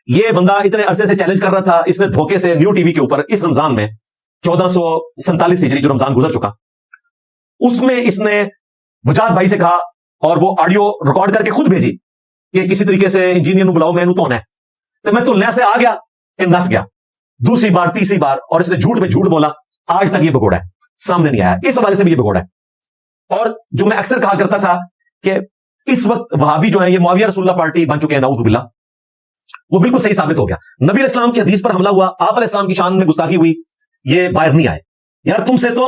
یہ بندہ اتنے عرصے سے چیلنج کر رہا تھا, اس نے دھوکے سے نیو ٹی وی کے اوپر اس رمضان میں 1447 ہجری جو رمضان گزر چکا, اس میں اس نے وجاد بھائی سے کہا اور وہ آڈیو ریکارڈ کر کے خود بھیجی کہ کسی طریقے سے انجینئر بلاؤ, میں تو ہے تو میں تو سے آ گیا, نس گیا. دوسری بار تیسری بار اور اس نے جھوٹ پہ جھوٹ بولا, آج تک یہ بگوڑا ہے, سامنے نہیں آیا. اس حوالے سے بھی یہ بگوڑا ہے. اور جو میں اکثر کہا کرتا تھا کہ اس وقت وہابی جو ہے یہ معاویہ رسول اللہ پارٹی بن چکے ہیں نعوذ باللہ, وہ بالکل صحیح ثابت ہو گیا. نبی علیہ السلام کی حدیث پر حملہ ہوا, آپ علیہ السلام کی شان میں گستاخی ہوئی, یہ باہر نہیں آئے. یار تم سے تو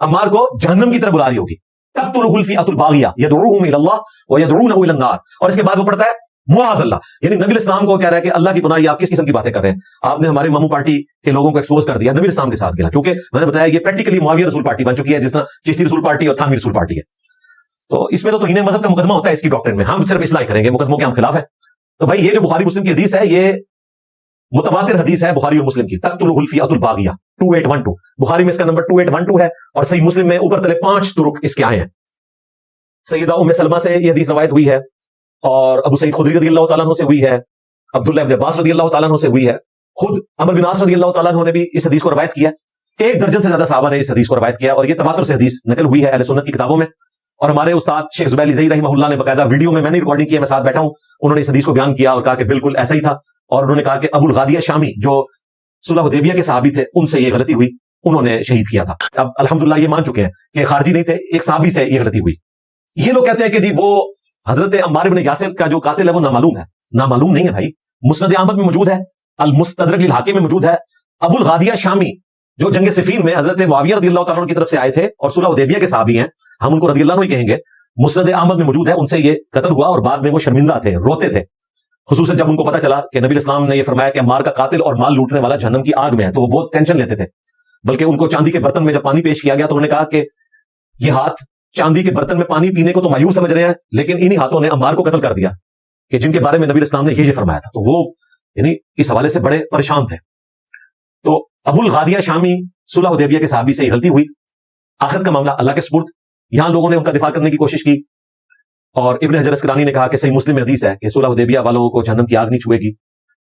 عمار کو جہنم کی طرف بلا رہی ہوگی. تقتلہ الفئۃ الباغیہ یدعوہم الی اللہ ویدعونہ الی النار. اور اس کے بعد وہ پڑھتا ہے معاذ اللہ, یعنی نبی الاسلام کو کہہ رہا ہے کہ اللہ کی پناہ, یہ آپ کس قسم کی باتیں کر رہے ہیں, آپ نے ہمارے ماموں پارٹی کے لوگوں کو ایکسپوز کر دیا, نبی الاسلام کے ساتھ گیا, کیونکہ میں نے بتایا یہ پریکٹیکلی معاویہ رسول پارٹی بن چکی ہے جس طرح چشتی رسول پارٹی اور تھانوی رسول پارٹی ہے. تو اس میں تو توہین مذہب کا مقدمہ ہوتا ہے اس کی ڈاکٹرن میں, ہم صرف اصلاح کریں گے, مقدموں کے ہم خلاف ہے. تو بھائی یہ جو بخاری مسلم کی حدیث ہے یہ متواتر حدیث ہے بخاری اور مسلم کی, تقتلہ الفئۃ الباغیہ 2812, بخاری میں اس کا نمبر 2812 ہے, اور صحیح مسلم میں اوپر تلے 5 طرق اس کے آئے ہیں. سیدہ ام سلمہ سے یہ حدیث روایت ہوئی ہے, اور ابو سعید خدری رضی اللہ تعالیٰ عنہ سے ہوئی ہے, عبداللہ ابن عباس رضی اللہ تعالیٰ عنہ سے ہوئی ہے, خود عمر بن عاص رضی اللہ تعالیٰ عنہ نے بھی اس حدیث کو روایت کیا. 1 درجن سے زیادہ صحابہ نے اس حدیث کو روایت کیا, اور یہ تواتر سے حدیث نقل ہوئی ہے اہل سنت کی کتابوں میں. اور ہمارے استاد شیخ زبیر علی رحمہ اللہ نے باقاعدہ ویڈیو میں نے ریکارڈنگ کیا, میں ساتھ بیٹھا ہوں, انہوں نے اس حدیث کو بیان کیا اور کہا کہ بالکل ایسا ہی تھا. اور انہوں نے کہا کہ ابو الغادیہ شامی جو صلح حدیبیہ کے صحابی تھے ان سے یہ غلطی ہوئی, انہوں نے شہید کیا تھا. اب الحمدللہ یہ مان چکے ہیں کہ خارجی نہیں تھے, ایک صحابی سے یہ غلطی ہوئی. یہ لوگ کہتے ہیں کہ جی وہ حضرت عمار بن یاسر کا جو قاتل ہے وہ نامعلوم ہے. نامعلوم نہیں ہے بھائی, مسند احمد میں موجود ہے, المستدرک للحاکم میں موجود ہے. ابو الغادیہ شامی جو جنگ صفین میں حضرت معاویہ رضی اللہ تعالیٰ عنہ کی طرف سے آئے تھے اور صلح حدیبیہ کے صحابی ہیں, ہم ان کو رضی اللہ عنہ ہی کہیں گے, مسند احمد میں موجود ہے, ان سے یہ قتل ہوا اور بعد میں وہ شرمندہ تھے, روتے تھے, خصوصاً جب ان کو پتا چلا کہ نبی الاسلام نے یہ فرمایا کہ عمار کا قاتل اور مال لوٹنے والا جہنم کی آگ میں ہے, تو وہ بہت ٹینشن لیتے تھے. بلکہ ان کو چاندی کے برتن میں جب پانی پیش کیا گیا تو انہوں نے کہا کہ یہ ہاتھ چاندی کے برتن میں پانی پینے کو تو مایوس سمجھ رہے ہیں, لیکن انہی ہاتھوں نے عمار کو قتل کر دیا کہ جن کے بارے میں نبی الاسلام نے یہ فرمایا تھا. تو وہ یعنی اس حوالے سے بڑے پریشان تھے. تو ابو الغادیہ شامی صلح حدیبیہ کے صحابی سے یہ غلطی ہوئی. آخرت کا معاملہ اللہ کے سپرد. یہاں لوگوں نے ان کا دفاع کرنے کی کوشش کی, اور ابن حجر اسقلانی نے کہا کہ صحیح مسلم میں حدیث ہے کہ صلح حدیبیہ والوں کو جہنم کی آگ نہیں چھوئے گی.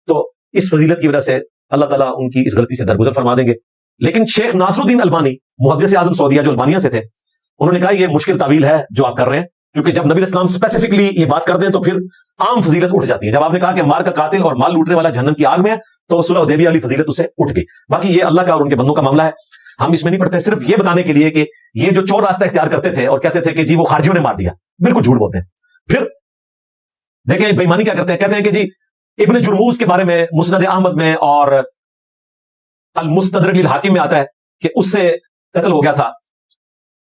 تو اس فضیلت کی وجہ سے اللہ تعالیٰ ان کی اس غلطی سے درگزر فرما دیں گے. لیکن شیخ ناصر الدین البانی محدث اعظم سعودیہ جو البانیہ سے تھے, انہوں نے کہا یہ مشکل تعویل ہے جو آپ کر رہے ہیں, کیونکہ جب نبی اسلام اسپیسیفکلی یہ بات کر دیں تو پھر عام فضیلت اٹھ جاتی ہے. جب آپ نے کہا کہ عمار کا قاتل اور مال لوٹنے والا جہنم کی آگ میں ہے تو صلح حدیبیہ والی فضیلت اسے اٹھ گئی. باقی یہ اللہ کا اور ان کے بندوں کا معاملہ ہے, ہم اس میں نہیں پڑھتے. صرف یہ بتانے کے لیے کہ یہ جو چور راستہ اختیار کرتے تھے اور کہتے تھے کہ جی وہ خارجیوں نے مار دیا, بالکل جھوٹ بولتے ہیں. پھر دیکھیں بے ایمانی کیا کرتے ہیں, کہتے ہیں کہ جی ابن جرموز کے بارے میں مسند احمد میں اور المستدرک للحاکم میں آتا ہے کہ اس سے قتل ہو گیا تھا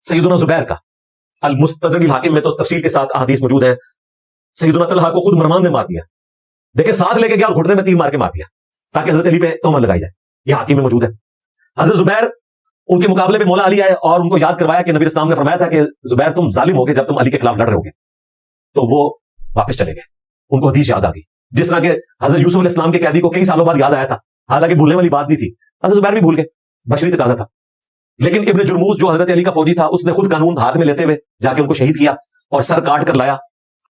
سیدنا زبیر کا. المستدرک للحاکم میں تو تفصیل کے ساتھ احادیث موجود ہیں. سیدنا طلحہ کو خود مرمان نے مار دیا, دیکھیں ساتھ لے کے گیا اور گھٹنے میں تیر مار کے مار دیا تاکہ حضرت علی پہ تہمت لگائی جائے. یہ حاکم میں موجود ہے. حضرت زبیر ان کے مقابلے میں مولا علی آئے اور ان کو یاد کروایا کہ نبی اسلام نے فرمایا تھا کہ زبیر تم ظالم ہوگے جب تم علی کے خلاف لڑ رہے ہوگے. تو وہ واپس چلے گئے, ان کو حدیث یاد آ گئی. جس طرح کہ حضرت یوسف علیہ السلام کے قیدی کو کئی سالوں بعد یاد آیا تھا, حالانکہ بھولنے والی بات نہیں تھی, حضرت زبیر بھی بھول گئے, بشری تقاضا تھا. لیکن ابن جرموز جو حضرت علی کا فوجی تھا اس نے خود قانون ہاتھ میں لیتے ہوئے جا کے ان کو شہید کیا اور سر کاٹ کر لایا.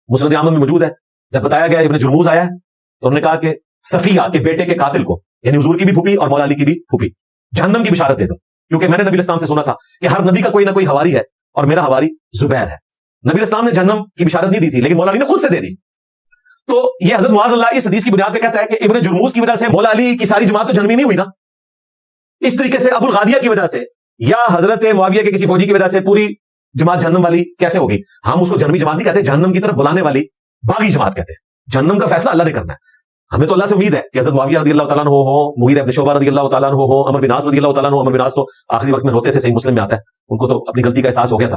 مسند احمد میں موجود ہے. جب بتایا گیا ابن جرموز آیا تو انہوں نے کہا کہ صفیہ کے بیٹے کے قاتل کو, یعنی حضور کی بھی پھوپھی اور مولا علی کی بھی پھوپھی, جہنم کی بشارت دے دو, کیونکہ میں نے نبی اسلام سے سنا تھا کہ ہر نبی کا کوئی نہ کوئی حواری ہے اور میرا حواری زبیر ہے. نبی اسلام نے جہنم کی بشارت نہیں دی تھی, لیکن مولا علی نے خود سے دے دی. تو یہ حضرت معاذ اللہ اس حدیث کی بنیاد پہ کہتا ہے کہ ابن جرموز کی وجہ سے مولا علی کی ساری جماعت تو جہنمی نہیں ہوئی نا. اس طریقے سے ابو الغادیہ کی وجہ سے یا حضرت معاویہ کے کسی فوجی کی وجہ سے پوری جماعت جہنم والی کیسے ہوگی؟ ہم اس کو جہنمی جماعت نہیں کہتے, جہنم کی طرف بلانے والی باغی جماعت کہتے ہیں. جہنم کا فیصلہ اللہ نے کرنا ہے. ہمیں تو اللہ سے امید ہے کہ حضرت معاویہ رضی اللہ تعالیٰ عنہ ہو, مغیرہ ابن شعبہ رضی اللہ تعالیٰ عنہ ہو, عمر بن عاص رضی اللہ تعالیٰ عنہ. عمر بن عاص تو آخری وقت میں روتے تھے, صحیح مسلم میں آتا ہے, ان کو تو اپنی غلطی کا احساس ہو گیا تھا.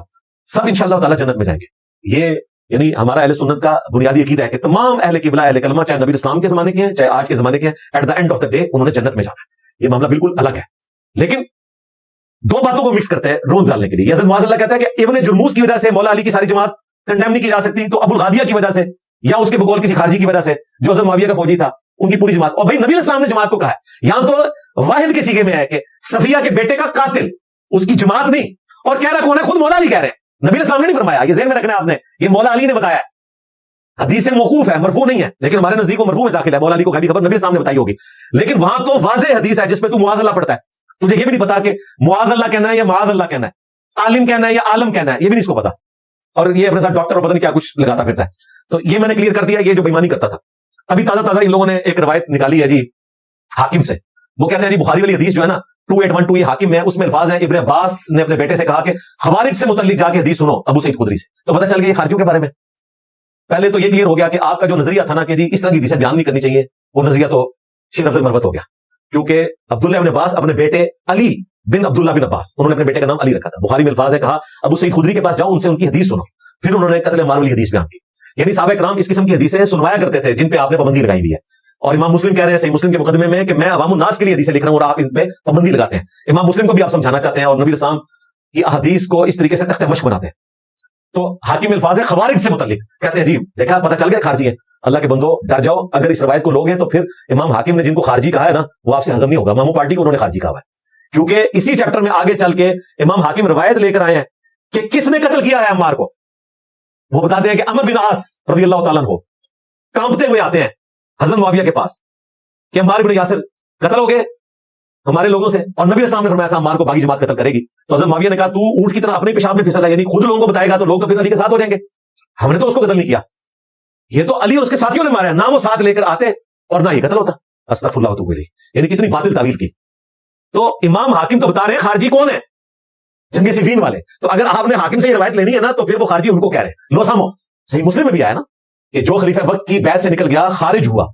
سب انشاءاللہ تعالیٰ جنت میں جائیں گے. یہ یعنی ہمارا اہل سنت کا بنیادی عقیدہ ہے کہ تمام اہل قبلہ اہل کلمہ, چاہے نبی اسلام کے زمانے کے ہیں چاہے آج کے زمانے کے ہیں, at the end of the day انہوں نے جنت میں جانا ہے. یہ معاملہ بالکل الگ ہے. لیکن دو باتوں کو مکس کرتے ہیں روند ڈالنے کے لیے. حضرت معاذ اللہ کہتا ہے کہ ابن جرموز کی وجہ سے مولا علی کی ساری جماعت کنڈیم نہیں کی جا سکتی, تو ابو الغادیہ کی وجہ سے یا اس کے بقول کسی خارجی کی وجہ سے جو حضرت معاویہ کا فوجی تھا ان کی پوری جماعت. اور بھائی نبی اسلام نے جماعت کو کہا ہے, یہاں تو واحد کے سیغے میں ہے کہ صفیہ کے بیٹے کا قاتل, اس کی جماعت نہیں. اور کہہ رہا کون ہے؟ خود مولا علی کہہ رہے ہیں, نبی اسلام نے نہیں فرمایا. یہ ذہن میں رکھنا ہے آپ نے, یہ مولا علی نے بتایا ہے. حدیث موقوف ہے, مرفوع نہیں ہے, لیکن ہمارے نزدیک مرفوع میں داخل ہے. مولا علی کو خبر نبی اسلام نے بتائی ہوگی, لیکن وہاں تو واضح حدیث ہے جس میں تو معاذ اللہ پڑھتا ہے. تجھے یہ بھی نہیں پتا کہ معاذ اللہ کہنا ہے یا معاذ اللہ کہنا ہے, عالم کہنا ہے یا عالم کہنا ہے, یہ بھی نہیں اس کو پتا. اور یہ اپنے ساتھ ڈاکٹر اور پتہ نہیں کیا کچھ لگاتا پھرتا ہے. تو یہ میں نے کلیئر کر دیا, یہ جو بےمانی کرتا تھا. ابھی تازہ ان لوگوں نے ایک روایت نکالی ہے جی حاکم سے. وہ کہتے ہیں جی بخاری والی حدیث جو ہے نا 2812 یہ حاکم ہے, اس میں الفاظ ہیں ابن عباس نے اپنے بیٹے سے کہا کہ خوارج سے متعلق جا کے حدیث سنو ابو سعید خدری سے. تو پتہ چل گیا یہ خارجیوں کے بارے میں. پہلے تو یہ کلیئر ہو گیا کہ آپ کا جو نظریہ تھا نا کہ جی اس طرح کی حدیثیں بیان نہیں کرنی چاہیے, وہ نظریہ تو شیر افضل مربت ہو گیا, کیونکہ عبداللہ ابن عباس اپنے بیٹے علی بن عبداللہ بن عباس, انہوں نے اپنے بیٹے کا نام علی رکھا تھا. بخاری میں الفاظ ہے, کہا ابو سعید خدری کے پاس جاؤ, ان سے ان کی حدیث سنو. پھر انہوں نے قتل عمار والی حدیث بیان کی. یعنی صحابہ کرام اس قسم کی حدیثیں سنوایا کرتے تھے جن پہ آپ نے پابندی لگائی ہوئی ہے. اور امام مسلم کہہ رہے ہیں صحیح مسلم کے مقدمے میں کہ میں عوام الناس کے لیے حدیثیں لکھ رہا ہوں اور آپ ان پہ پابندی لگاتے ہیں. امام مسلم کو بھی آپ سمجھانا چاہتے ہیں اور نبی اسلام کی احادیث کو اس طریقے سے تخت مشق بناتے ہیں. تو حاکم الفاظ ہے خوارج سے متعلق, کہتے ہیں جی دیکھا پتہ چل گیا خارجی ہے. اللہ کے بندو ڈر جاؤ, اگر اس روایت کو لوگ ہیں تو پھر امام حاکم نے جن کو خارجی کہا ہے نا وہ آپ سے ہضم نہیں ہوگا. مامو پارٹی کو انہوں نے خارجی کہا ہے, کیونکہ اسی چیپٹر میں آگے چل کے امام حاکم روایت لے کر آئے ہیں کہ کس نے قتل کیا ہے عمار کو. وہ بتاتے ہیں کہ عمر بن عاص رضی اللہ تعالیٰ عنہ کانپتے ہوئے آتے ہیں حضرت معاویہ کے پاس کہ عمار بن یاسر قتل ہو گئے ہمارے لوگوں سے, اور نبی اسلام نے فرمایا تھا عمار کو باغی جماعت قتل کرے گی. تو حضرت معاویہ نے کہا تو اونٹ کی طرح اپنے پیشاب میں پھسل رہا ہے, یعنی خود لوگوں کو بتائے گا تو لوگ تو پھر علی کے ساتھ ہو جائیں گے. ہم نے تو اس کو قتل نہیں کیا, یہ تو علی اور اس کے ساتھیوں نے مارا, نہ وہ ساتھ لے کر آتے اور نہ یہ قتل ہوتا. استغفر اللہ واتوب الیہ. یعنی کتنی باطل تعویل کی. تو امام حاکم تو بتا رہے ہیں خارجی کون ہے, جنگ صفین والے. تو اگر آپ نے حاکم سے یہ روایت لینی ہے نا تو پھر وہ خارجی ان کو کہہ رہے ہیں. لو سامو صحیح مسلم میں بھی آیا نا کہ جو خلیفہ وقت کی بیعت سے نکل گیا خارج ہوا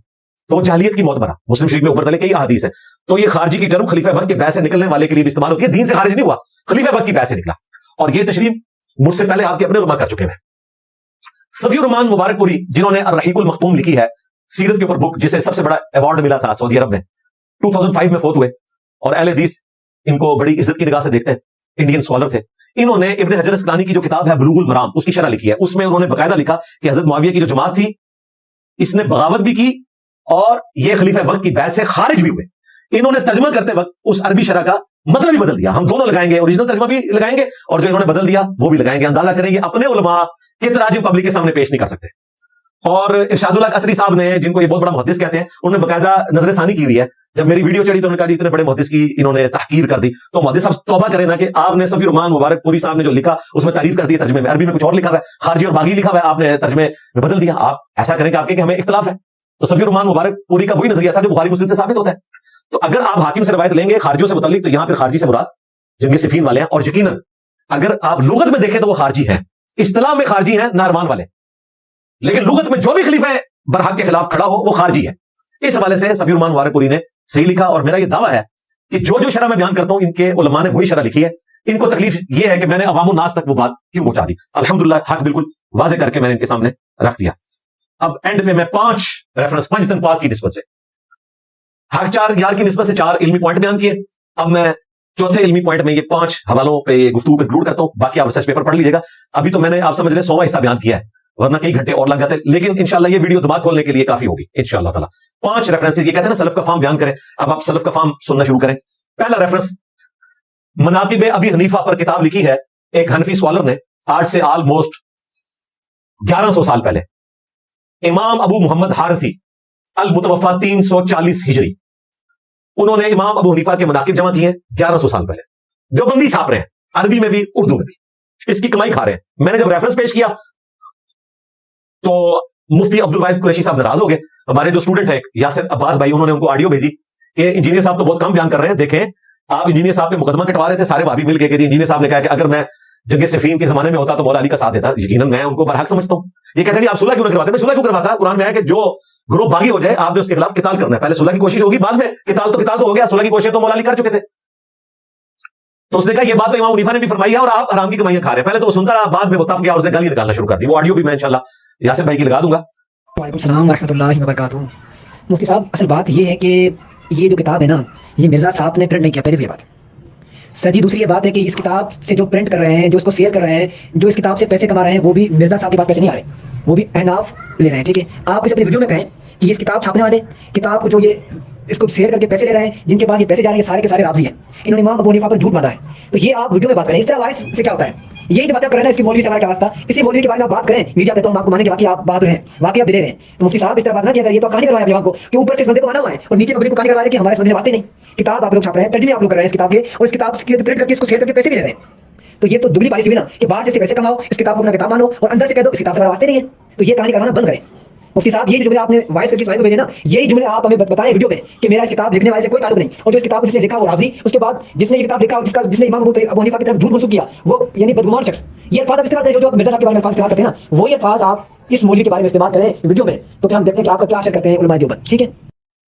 تو جاہلیت کی موت مرا. مسلم شریف میں اوپر تلے کئی احادیث ہیں. تو یہ خارجی کی ٹرم خلیفہ وقت کے بیعت سے نکلنے والے کے لیے بھی استعمال ہوتی ہے. دین سے خارج نہیں ہوا, خلیفہ وقت کی بیعت سے نکلا. اور یہ تشریح مجھ سے پہلے آپ کے اپنے علماء کر چکے ہیں. صفی الرحمان مبارک پوری جنہوں نے الرحیق المختوم لکھی ہے سیرت کے اوپر بک, جسے سب سے بڑا ایوارڈ ملا تھا سعودی عرب میں, 2005 میں فوت ہوئے, اور اہل حدیث ان کو بڑی عزت کی نگاہ سے دیکھتے ہیں, انڈین اسکالر تھے. انہوں نے ابن حجر اسقلانی کی جو کتاب ہے بلوغ المرام اس کی شرح لکھی ہے. اس میں انہوں نے باقاعدہ لکھا کہ حضرت معاویہ کی جو جماعت تھی اس نے بغاوت بھی کی اور یہ خلیفہ وقت کی بیعت سے خارج بھی ہوئے. انہوں نے ترجمہ کرتے وقت اس عربی شرح کا مطلب بھی بدل دیا. ہم دونوں لگائیں گے, اوریجنل ترجمہ بھی لگائیں گے اور جو انہوں نے بدل دیا وہ بھی لگائیں گے. اندازہ کریں گے اپنے علماء کے تراجم پبلک کے سامنے پیش نہیں کر سکتے. اور ارشاد اللہ قصری صاحب نے, جن کو یہ بہت بڑا محدث کہتے ہیں, انہوں نے باقاعدہ نظر ثانی کی ہوئی ہے. جب میری ویڈیو چڑھی تو انہوں نے کہا اتنے بڑے محدث کی انہوں نے تحقیر کر دی. تو محدث صاحب توبہ کریں نا کہ آپ نے صفی الرحمان مبارک پوری صاحب نے جو لکھا اس میں تعریف کر دی ترجمے میں. عربی میں کچھ اور لکھا ہوا ہے, خارجی اور باغی لکھا ہوا ہے, آپ نے ترجمے میں بدل دیا. آپ ایسا کریں کہ آپ کے کہ ہمیں اختلاف ہے. تو صفی الرحمان مبارک پوری کا وہی نظریہ تھا جو بخاری مسلم سے ثابت ہوتا ہے. تو اگر آپ حاکم سے روایت لیں گے خارجیوں سے متعلق تو یہاں پھر خارجی سے مراد جنگ صفین والے ہیں. اور یقیناً اگر آپ لغت میں دیکھیں تو وہ خارجی ہیں, اصطلاح میں خارجی ہیں نارمان والے, لیکن لغت میں جو بھی خلیفہ برحق کے خلاف کھڑا ہو وہ خارجی ہے. اس حوالے سے صفی الرحمان مبارک پوری نے صحیح لکھا. اور میرا یہ دعویٰ ہے کہ جو شرح میں بیان کرتا ہوں ان کے علماء نے وہی شرح لکھی ہے. ان کو تکلیف یہ ہے کہ میں نے عوام الناس تک وہ بات کیوں پہنچا دی. الحمدللہ حق بالکل واضح کر کے میں نے ان کے سامنے رکھ دیا. اب اینڈ پہ میں 5 ریفرنس پنجتن پاک کی نسبت سے حق 4 یار کی نسبت سے 4 علمی پوائنٹ بیان کیے. اب میں چوتھے علمی پوائنٹ میں یہ 5 حوالوں پہ گفتگو کنکلوڈ کرتا ہوں. باقی آپ ریسرچ پیپر پڑھ لیجیے گا. ابھی تو میں نے آپ سمجھ لیں 100واں حصہ بیان کیا ہے, ورنہ کئی گھنٹے اور لگ جاتے ہیں. لیکن انشاءاللہ یہ ویڈیو دماغ کھولنے کے لیے کافی ہوگی انشاءاللہ تعالی. 5 ریفرنسز, یہ کہتے ہیں نا سلف کا فام بیان کریں. اب آپ سلف کا فام سننا شروع کریں. پہلا ریفرنس مناقب ابی حنیفہ پر کتاب لکھی ہے ایک حنفی اسکالر نے, آج سے آلموسٹ 1100 سال پہلے, امام ابو محمد حارثی المتوفا 340 ہجری. انہوں نے امام ابو حنیفہ کے مناقب جمع کیے 1100 سال پہلے. دیوبندی چھاپ رہے ہیں, عربی میں بھی اردو میں بھی, اس کی کمائی کھا رہے ہیں. میں نے جب ریفرنس پیش کیا تو مفتی عبد الواحد قریشی صاحب ناراض ہو گئے. ہمارے جو اسٹوڈنٹ ہیں یاسر عباس بھائی, انہوں نے ان کو آڈیو بھیجی کہ انجینئر صاحب تو بہت کم بیان کر رہے ہیں, دیکھیں آپ انجینئر صاحب پہ مقدمہ کٹوا رہے تھے سارے بھابھی مل کے کہ انجینئر صاحب نے کہا کہ اگر میں جنگ صفین کے زمانے میں ہوتا تو مولا علی کا ساتھ دیتا. یقیناً میں ان کو برحق سمجھتا ہوں. یہ کہتے ہیں آپ صلح کیوں نہ کرواتے؟ میں صلح کیوں کرواتا؟ قرآن میں ہے کہ جو گروہ باغی ہو جائے آپ نے اس کے خلاف قتال کرنا ہے. پہلے صلح کی کوشش ہوگی, بعد میں قتال تو ہو گیا. صلح کی کوشش تو مولا علی کر چکے تھے. تو اس نے کہا یہ بات تو امام حنیفہ نے بھی فرمائی ہے اور آپ حرام کی کمائیاں کھا رہے ہیں. پہلے تو وہ سنتا رہا, بعد میں وہ تب گیا اور اس نے گالی نکالنا شروع کر دی. وہ آڈیو بھی میں انشاءاللہ یاسر بھائی کی لگا دوں گا. وعلیکم السلام ورحمۃ اللہ وبرکاتہ. مفتی صاحب اصل بات یہ ہے کہ یہ جو کتاب ہے نا یہ مرزا صاحب نے پرنٹ نہیں کیا, پہلے یہ بات. سر جی دوسری یہ بات ہے کہ اس کتاب سے جو پرنٹ کر رہے ہیں, جو اس کو سیل کر رہے ہیں, جو اس کتاب سے پیسے کما رہے ہیں, وہ بھی مرزا صاحب کے پاس پیسے نہیں آ رہے, وہ بھی احناف لے رہے ہیں. ٹھیک ہے, آپ اس اپنی ویڈیو میں کہیں کہ اس کتاب چھاپنے والے کتاب کو جو یہ اس کو سیل کر کے پیسے لے رہے ہیں, جن کے پاس یہ پیسے جا رہے ہیں سارے کے سارے رابضی ہیں, انہوں نے امام ابو حنیفہ پر جھوٹ باندھا ہے. تو یہ آپ ویڈیو میں بات کریں. اس طرح وائس سے کیا ہوتا ہے, یہی تو باتیں کر رہے ہیں اس کی مولوی سے ہمارا کیا واسطہ. اسی مولوی کے بارے میں آپ بات کریں میڈیا پہ تو ہم آپ کو مانیں گے, باقی آپ بات رہے ہیں, واقعی آپ دے رہے ہیں. تو مفتی صاحب اس طرح بات نہ کیا کریے. تو کہانی کروائے اپنے کو کہ اوپر سے اس بندے کو مانا ہوا ہے اور نیچے پبلک کو کہانی کروا دے کہ ہمارے اس بندے سے واسطے نہیں. کتاب آپ لوگ چھاپ رہے ہیں, ترجمے آپ لوگ کر رہے ہیں اس کتاب کے, اور اس کتاب پرنٹ کر کے اس کو سیل کر کے پیسے بھی دے رہے ہیں. تو یہ تو دگلی پالیسی ہوئی نا کہ باہر سے پیسے کماؤ, اس کتاب کو اپنا کتاب مانو, اور اندر سے کہہ دو اس کتاب سے واسطے نہیں ہے. تو یہ کہانی کروانا بند کریں. مفتی صاحب یہ جملے آپ نے وائس کر کے سوائے کو بھیجے نا, یہی جملے آپ ہمیں بتائیں ویڈیو میں کہ میرا اس کتاب لکھنے والے سے کوئی تعلق نہیں, اور جو اس کتاب کو جس نے لکھا وہ رابضی, اس کے بعد جس نے یہ کتاب لکھا جس نے امام ابو حنیفہ کی طرف جھوٹ منسوخ کیا وہ یعنی بدگمان شخص. یہ الفاظ آپ استعمال کریں جو مرزا صاحب کے بارے میں الفاظ استعمال کرتے ہیں نا, وہی الفاظ آپ اس مولوی کے بارے میں استعمال کریں ویڈیو میں, تو پھر ہم دیکھتے ہیں کہ آپ کا کیا اشر کرتے ہیں علماء دیوبند. ٹھیک ہے.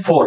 4,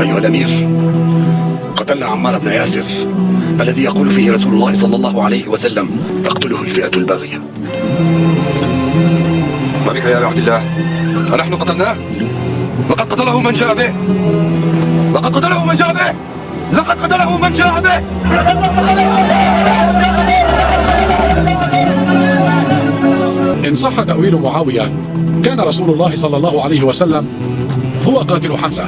أيها الأمير، قتلنا عمار بن ياسر الذي يقول فيه رسول الله صلى الله عليه وسلم تقتله الفئة الباغية. ما بك يا أبا عبد الله؟ أنحن قتلناه؟ لقد قتله من جاء به، لقد قتله من جاء به، لقد قتله من جاء به. إن صح تأويل معاوية كان رسول الله صلى الله عليه وسلم هو قاتل حمزة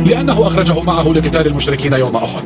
لأنه أخرجه معه لقتال المشركين يوم أحد.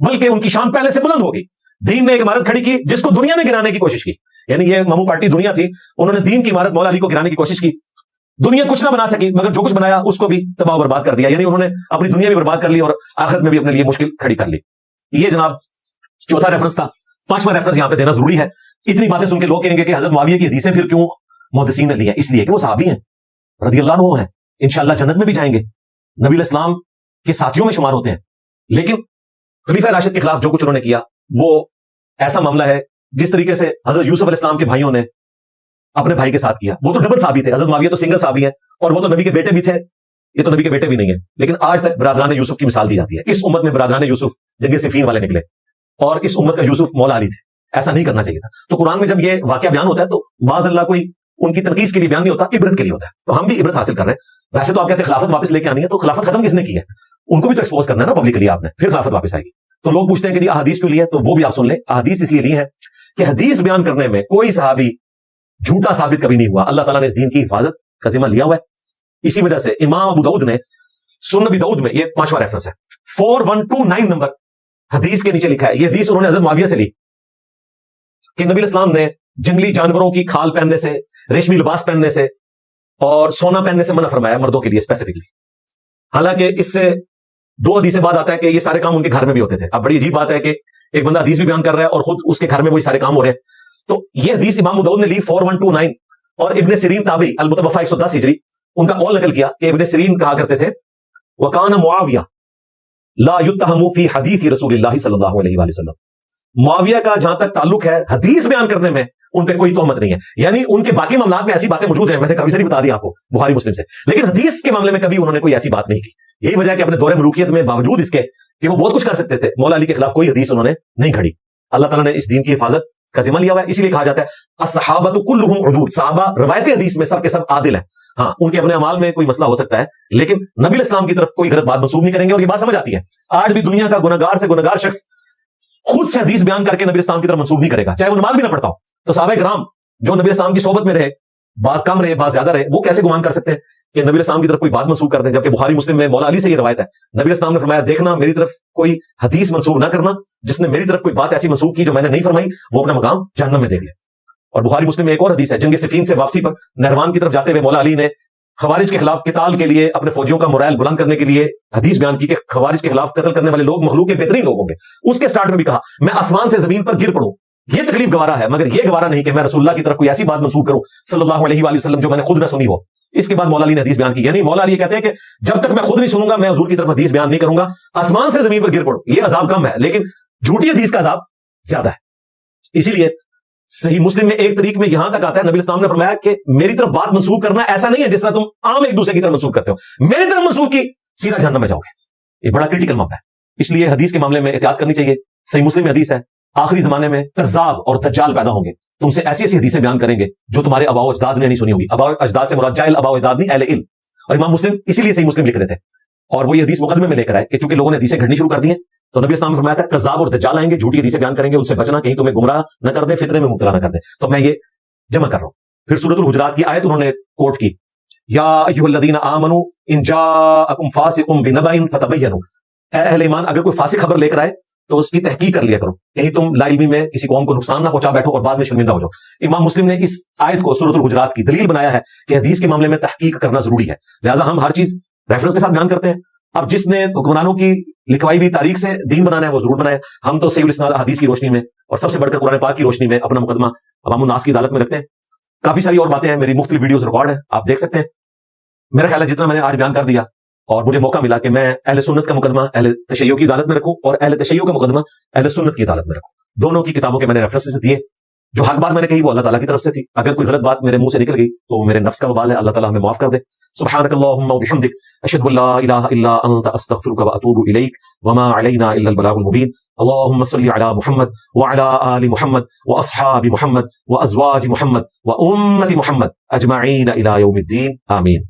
بلکہ ان کی شان پہلے سے بلند ہوگی. دین نے ایک عمارت کھڑی کی جس کو دنیا نے گرانے کی کوشش کی. یعنی یہ مامو پارٹی دنیا تھی, انہوں نے دین کی عمارت مولا علی کو گرانے کی کوشش کی. دنیا کچھ نہ بنا سکی, مگر جو کچھ بنایا اس کو بھی تباہ و برباد کر دیا. یعنی انہوں نے اپنی دنیا بھی برباد کر لی اور آخرت میں بھی اپنے لیے مشکل کھڑی کر لی. یہ جناب چوتھا ریفرنس تھا. پانچواں ریفرنس یہاں پہ دینا ضروری ہے. اتنی باتیں سن کے لوگ کہیں گے کہ حضرت معاویہ کی حدیثیں پھر کیوں محدثین نے لی ہیں؟ اس لیے کہ وہ صحابی ہیں, رضی اللہ عنہ ہیں, انشاءاللہ جنت میں بھی جائیں گے, نبی علیہ السلام کے ساتھیوں میں شمار ہوتے ہیں. لیکن خلیفہ راشد کے خلاف جو کچھ انہوں نے کیا وہ ایسا معاملہ ہے جس طریقے سے حضرت یوسف علیہ السلام کے بھائیوں نے اپنے بھائی کے ساتھ کیا. وہ تو ڈبل صحابی تھے, حضرت معاویہ تو سنگل صحابی ہیں, اور وہ تو نبی کے بیٹے بھی تھے, یہ تو نبی کے بیٹے بھی نہیں ہیں. لیکن آج تک برادران یوسف کی مثال دی جاتی ہے. اس امت میں برادران یوسف جنگ صفین والے نکلے, اور اس امت کا یوسف مولا علی تھے. ایسا نہیں کرنا چاہیے تھا. تو قرآن میں جب یہ واقعہ بیان ہوتا ہے تو بعض اللہ کوئی ان کی تنقید کے لیے بیان نہیں ہوتا, عبرت کے لیے ہوتا ہے. تو ہم بھی عبرت حاصل کر رہے ہیں. ویسے تو آپ کہتے ہیں خلافت واپس لے کے آنی ہے, تو خلافت ختم کس نے کی ہے؟ ان کو بھی تو ایکسپوز کرنا ہے نا پبلکلی آپ نے, پھر خلافت واپس آئے گی. تو لوگ پوچھتے ہیں کہ احادیث کیوں لی ہے, تو وہ بھی آپ سن لیں. احادیث اس لیے لی ہے کہ حدیث بیان کرنے میں کوئی صحابی جھوٹا ثابت کبھی نہیں ہوا. اللہ تعالیٰ نے اس دین کی حفاظت کا ذمہ لیا ہوا ہے. اسی وجہ سے امام ابو داؤد نے سنن ابی داؤد میں, یہ پانچواں ریفرنس ہے, 4129 نمبر حدیث کے نیچے لکھا ہے. یہ حدیث انہوں نے حضرت معاویہ سے لی کہ نبی علیہ السلام نے جنگلی جانوروں کی کھال پہننے سے, ریشمی لباس پہننے سے اور سونا پہننے سے منع فرمایا مردوں کے لیے اسپیسیفکلی. حالانکہ اس سے دو حدیثیں بعد آتا ہے کہ یہ سارے کام ان کے گھر میں بھی ہوتے تھے. اب بڑی عجیب بات ہے کہ ایک بندہ حدیث بھی بیان کر رہا ہے اور خود اس کے گھر میں وہی سارے کام ہو رہے ہیں. تو یہ حدیث امام ابو داؤد نے لی 4129, اور ابن سیرین تابعی المتوفی 110 ہجری ان کا قول نقل کیا کہ ابن سیرین کہا کرتے تھے وَكَانَ مُعَاوِيَةُ لَا يُتَّهَمُ فِي حَدِيثِ رسول اللہ صلی اللہ علیہ وآلہ وسلم. معاویہ کا جہاں تک تعلق ہے حدیث بیان کرنے میں ان پہ کوئی تہمت نہیں ہے. یعنی ان کے باقی معاملات میں ایسی باتیں موجود ہیں, میں نے کافی ساری بتا دی آپ کو بخاری مسلم سے, لیکن حدیث کے معاملے میں کبھی انہوں نے کوئی ایسی بات نہیں کی. یہی وجہ ہے کہ اپنے دور ملوکیت میں باوجود اس کے کہ وہ بہت کچھ کر سکتے تھے, مولا علی کے خلاف کوئی حدیث انہوں نے نہیں کھڑی. اللہ تعالیٰ نے اس دین کی حفاظت کا ذمہ لیا ہوا ہے. اسی لیے کہا جاتا ہے الصحابۃ کلھم عدول, صحابہ روایت حدیث میں سب کے سب عادل ہیں. ہاں ان کے اپنے اعمال میں کوئی مسئلہ ہو سکتا ہے, لیکن نبی علیہ السلام کی طرف کوئی غلط بات منسوب نہیں کریں گے. اور یہ بات سمجھ آتی ہے, آج بھی دنیا کا گنہگار سے گنہگار شخص خود سے حدیث بیان کر کے نبی علیہ السلام کی طرف منسوب نہیں کرے گا, چاہے وہ نماز بھی نہ پڑھتا ہو. تو صحابہ کرام جو نبی علیہ السلام کی صحبت میں رہے, بعض کم رہے بعض زیادہ رہے, وہ کیسے گمان کر سکتے ہیں کہ نبی علیہ السلام کی طرف کوئی بات منسوب کر دیں, جبکہ بخاری مسلم میں مولا علی سے یہ روایت ہے. نبی علیہ السلام نے فرمایا دیکھنا میری طرف کوئی حدیث منسوب نہ کرنا, جس نے میری طرف کوئی بات ایسی منسوب کی جو میں نے نہیں فرمائی وہ اپنا مقام جہنم میں دیکھ لے. اور بخاری مسلم میں ایک اور حدیث ہے, جنگ صفین سے واپسی پر نہروان کی طرف جاتے ہوئے مولا علی نے خوارج کے خلاف قتال کے لیے اپنے فوجیوں کا مورائل بلند کرنے کے لیے حدیث بیان کی کہ خوارج کے خلاف قتل کرنے والے لوگ مخلوق کے بہترین لوگ ہوں گے. اس کے سٹارٹ میں بھی کہا میں آسمان سے زمین پر گر پڑوں یہ تکلیف گوارا ہے, مگر یہ گوارا نہیں کہ میں رسول اللہ کی طرف کوئی ایسی بات منسوب کروں صلی اللہ علیہ وآلہ وسلم جو میں نے خود نہ سنی ہو. اس کے بعد مولا علی نے حدیث بیان کی. یعنی مولا علی کہتے ہیں کہ جب تک میں خود نہیں سنوں گا میں حضور کی طرف حدیث بیان نہیں کروں گا. آسمان سے زمین پر گر پڑوں یہ عذاب کم ہے, لیکن جھوٹی حدیث کا عذاب زیادہ ہے. اسی لیے صحیح مسلم میں ایک طریق میں یہاں تک آتا ہے نبی السلام نے فرمایا کہ میری طرف بات منسوب کرنا ایسا نہیں ہے جس طرح تم عام ایک دوسرے کی طرف منسوب کرتے ہو, میری طرف منسوب کی سیدھا جہنم میں جاؤ گے. یہ بڑا کریٹیکل معاملہ ہے, اس لیے حدیث کے معاملے میں احتیاط کرنی چاہیے. صحیح مسلم میں حدیث ہے آخری زمانے میں کذاب اور دجال پیدا ہوں گے, تم سے ایسی ایسی حدیثیں بیان کریں گے جو تمہارے آباء و اجداد نے نہیں سنی ہوگی. آباء و اجداد سے مراد جاہل آباء و اجداد نہیں, اہل علم. اور امام مسلم اسی لیے صحیح مسلم لکھ رہے تھے, اور وہ یہ حدیث مقدمے میں لے کر آئے کہ چونکہ لوگوں نے حدیثیں گھڑنی شروع کر دی ہیں تو نبی اسلام نے فرمایا تھا کذاب اور دجال آئیں گے, جھوٹی حدیثیں بیان کریں گے, ان سے بچنا کہیں تمہیں گمراہ نہ کر دے, فتنے میں مبتلا نہ کر دے. تو میں یہ جمع کر رہا ہوں. پھر سورۃ الحجرات کی آیت انہوں نے کوٹ کی, یا ایھا الذین آمنوا ان جاءکم فاسق بنبأ فتبینوا, اے اہل ایمان اگر کوئی فاسق خبر لے کر آئے تو اس کی تحقیق کر لیا کرو, کہیں تم لا علمی میں کسی قوم کو نقصان نہ پہنچا بیٹھو اور بعد میں شرمندہ ہو جاؤ. امام مسلم نے اس آیت کو سورۃ الحجرات کی دلیل بنایا ہے کہ حدیث کے معاملے میں تحقیق کرنا ضروری ہے, لہٰذا ہم ہر چیز ریفرنس کے ساتھ بیان کرتے ہیں. اب جس نے حکمرانوں کی لکھوائی بھی تاریخ سے دین بنانا ہے وہ ضرور بنائے. ہم تو صحیح الاسناد حدیث کی روشنی میں اور سب سے بڑھ کر قرآن پاک کی روشنی میں اپنا مقدمہ عوام الناس کی عدالت میں رکھتے ہیں. کافی ساری اور باتیں ہیں, میری مختلف ویڈیوز ریکارڈ ہیں, آپ دیکھ سکتے ہیں. میرا خیال ہے جتنا میں نے آج بیان کر دیا اور مجھے موقع ملا کہ میں اہل سنت کا مقدمہ اہل تشیع کی عدالت میں رکھوں اور اہل تشیع کا مقدمہ اہل سنت کی عدالت میں رکھوں. دونوں کی کتابوں کے میں نے ریفرنسز دیے. جو حق بات میں نے کہی وہ اللہ تعالیٰ کی طرف سے تھی, اگر کوئی غلط بات میرے منہ سے نکل گئی تو میرے نفس کا وبال ہے, اللہ تعالیٰ ہمیں معاف کر دے. سبحانک اللہم و بحمدک اشہد ان لا الہ الا انت استغفرک و اتوب الیک وما علینا الا البلاغ المبین. اللہم صلی علی محمد وعلی آل محمد واصحاب محمد وازواج محمد وامت محمد اجمعین الی یوم الدین, آمین.